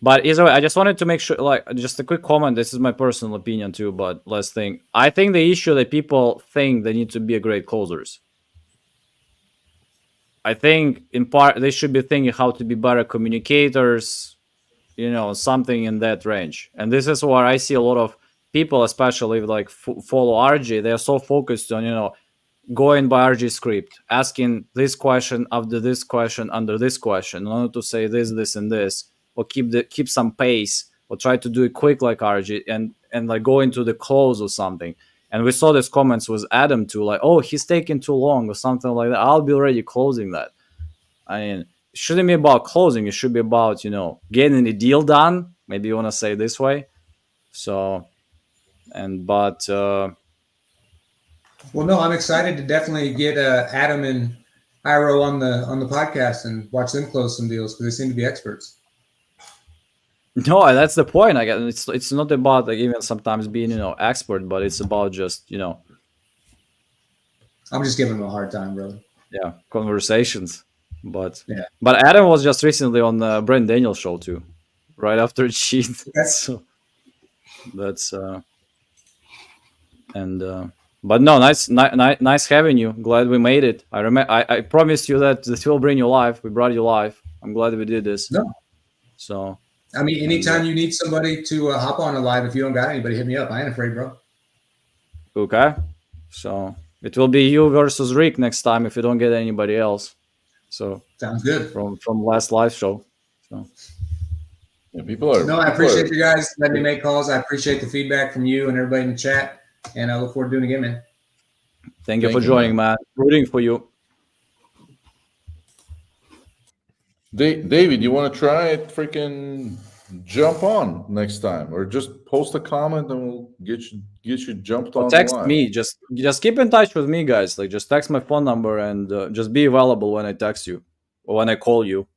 But either way, I just wanted to make sure, like, just a quick comment. This is my personal opinion too, but last thing. I think the issue that people think they need to be a great closers. I think in part they should be thinking how to be better communicators, something in that range. And this is where I see a lot of people, especially like follow RG, they're so focused on, going by RG script, asking this question after this question under this question, in order to say this, and this, or keep some pace, or try to do it quick like RG, and like go into the close or something. And we saw this comments with Adam too, like, oh, he's taking too long or something like that. I'll be already closing that. I mean, it shouldn't be about closing. It should be about, getting the deal done. Maybe you want to say it this way. So, but Well, no, I'm excited to definitely get Adam and Iro on the podcast and watch them close some deals because they seem to be experts. no, that's the point. I guess it's not about like even sometimes being expert, but it's about just I'm just giving them a hard time, brother. Yeah, conversations. But Yeah. But Adam was just recently on the Brent Daniels show too, right after cheat. So that's but no, nice having you. Glad we made it. I promised you that we'll bring you live. We brought you live. I'm glad we did this. No. So I mean, anytime you need somebody to hop on a live, if you don't got anybody, hit me up. I ain't afraid, bro. Okay. So it will be you versus Rick next time if you don't get anybody else. So sounds good. From last live show. So yeah, people are. No, I appreciate you guys letting me make calls. I appreciate the feedback from you and everybody in the chat, and I look forward to doing it again, man. Thank you for joining, man. Rooting for you. David, you want to try it? Freaking jump on next time, or just post a comment and we'll get you jumped on. Text me. Just keep in touch with me, guys. Like, just text my phone number and just be available when I text you or when I call you.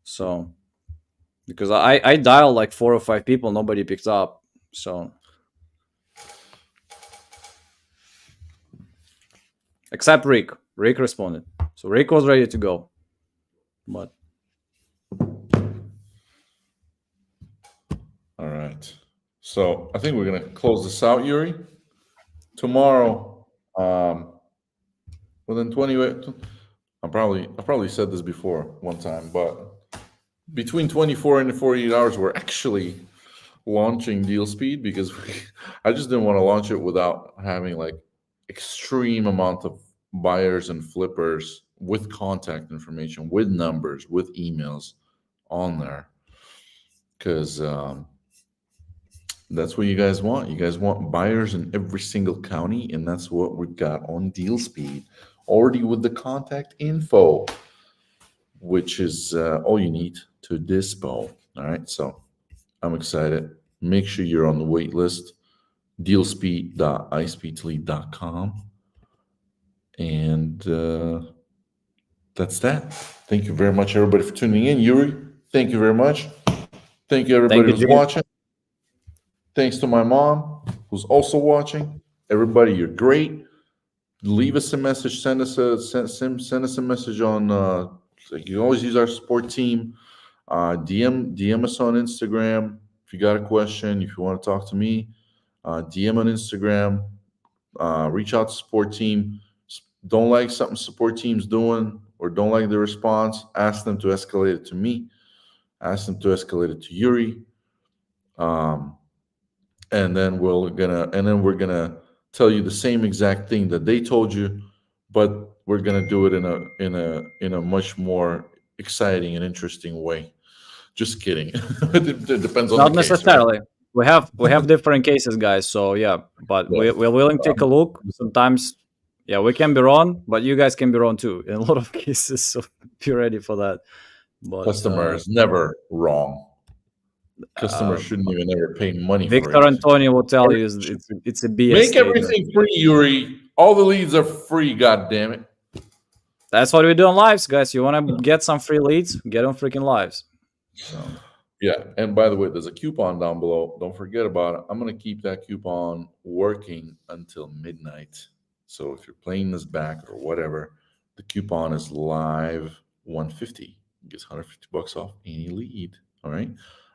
So, because I dial like 4 or 5 people, nobody picks up. So, except Rick. Rick responded. So Rick was ready to go. But all right. So I think we're gonna close this out, Yuri. Tomorrow, within 20. I probably said this before one time, but between 24 and 48 hours, we're actually launching Deal Speed because I just didn't want to launch it without having like extreme amount of buyers and flippers with contact information, with numbers, with emails on there, because that's what you guys want. You guys want buyers in every single county, and that's what we've got on Deal Speed, already with the contact info, which is all you need to dispo. All right, so I'm excited. Make sure you're on the wait list, dealspeed.ispeedtolead.com. And that's that. Thank you very much, everybody, for tuning in. Yuri, thank you very much. Thank you, everybody who's watching. Thanks to my mom, who's also watching. Everybody, you're great. Leave us a message. Send us a message on. You can always use our support team. DM us on Instagram if you got a question. If you want to talk to me, DM on Instagram. Reach out to support team. don't like something support team's doing or don't like the response, ask them to escalate it to me. Ask them to escalate it to Yuri. And then we're gonna tell you the same exact thing that they told you, but we're gonna do it in a much more exciting and interesting way. Just kidding. It depends on Not the case, necessarily. We have different cases, guys. So yeah, but Yeah. we're willing to take a look. Sometimes, yeah, we can be wrong, but you guys can be wrong too in a lot of cases. So be ready for that. But Customer is never wrong. Customers shouldn't even ever pay money for Victor it. and Tony will tell you it's a BS Make statement. everything free, Yuri. All the leads are free. God damn it. That's what we do on lives, guys. You want to get some free leads? Get on freaking lives. So. Yeah, and by the way, there's a coupon down below. Don't forget about it. I'm going to keep that coupon working until midnight. So if you're playing this back or whatever, the coupon is live 150. It gets $150 off any lead. All right.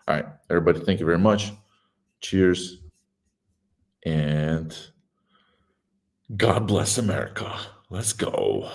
All right, everybody, thank you very much. Cheers. And God bless America. Let's go.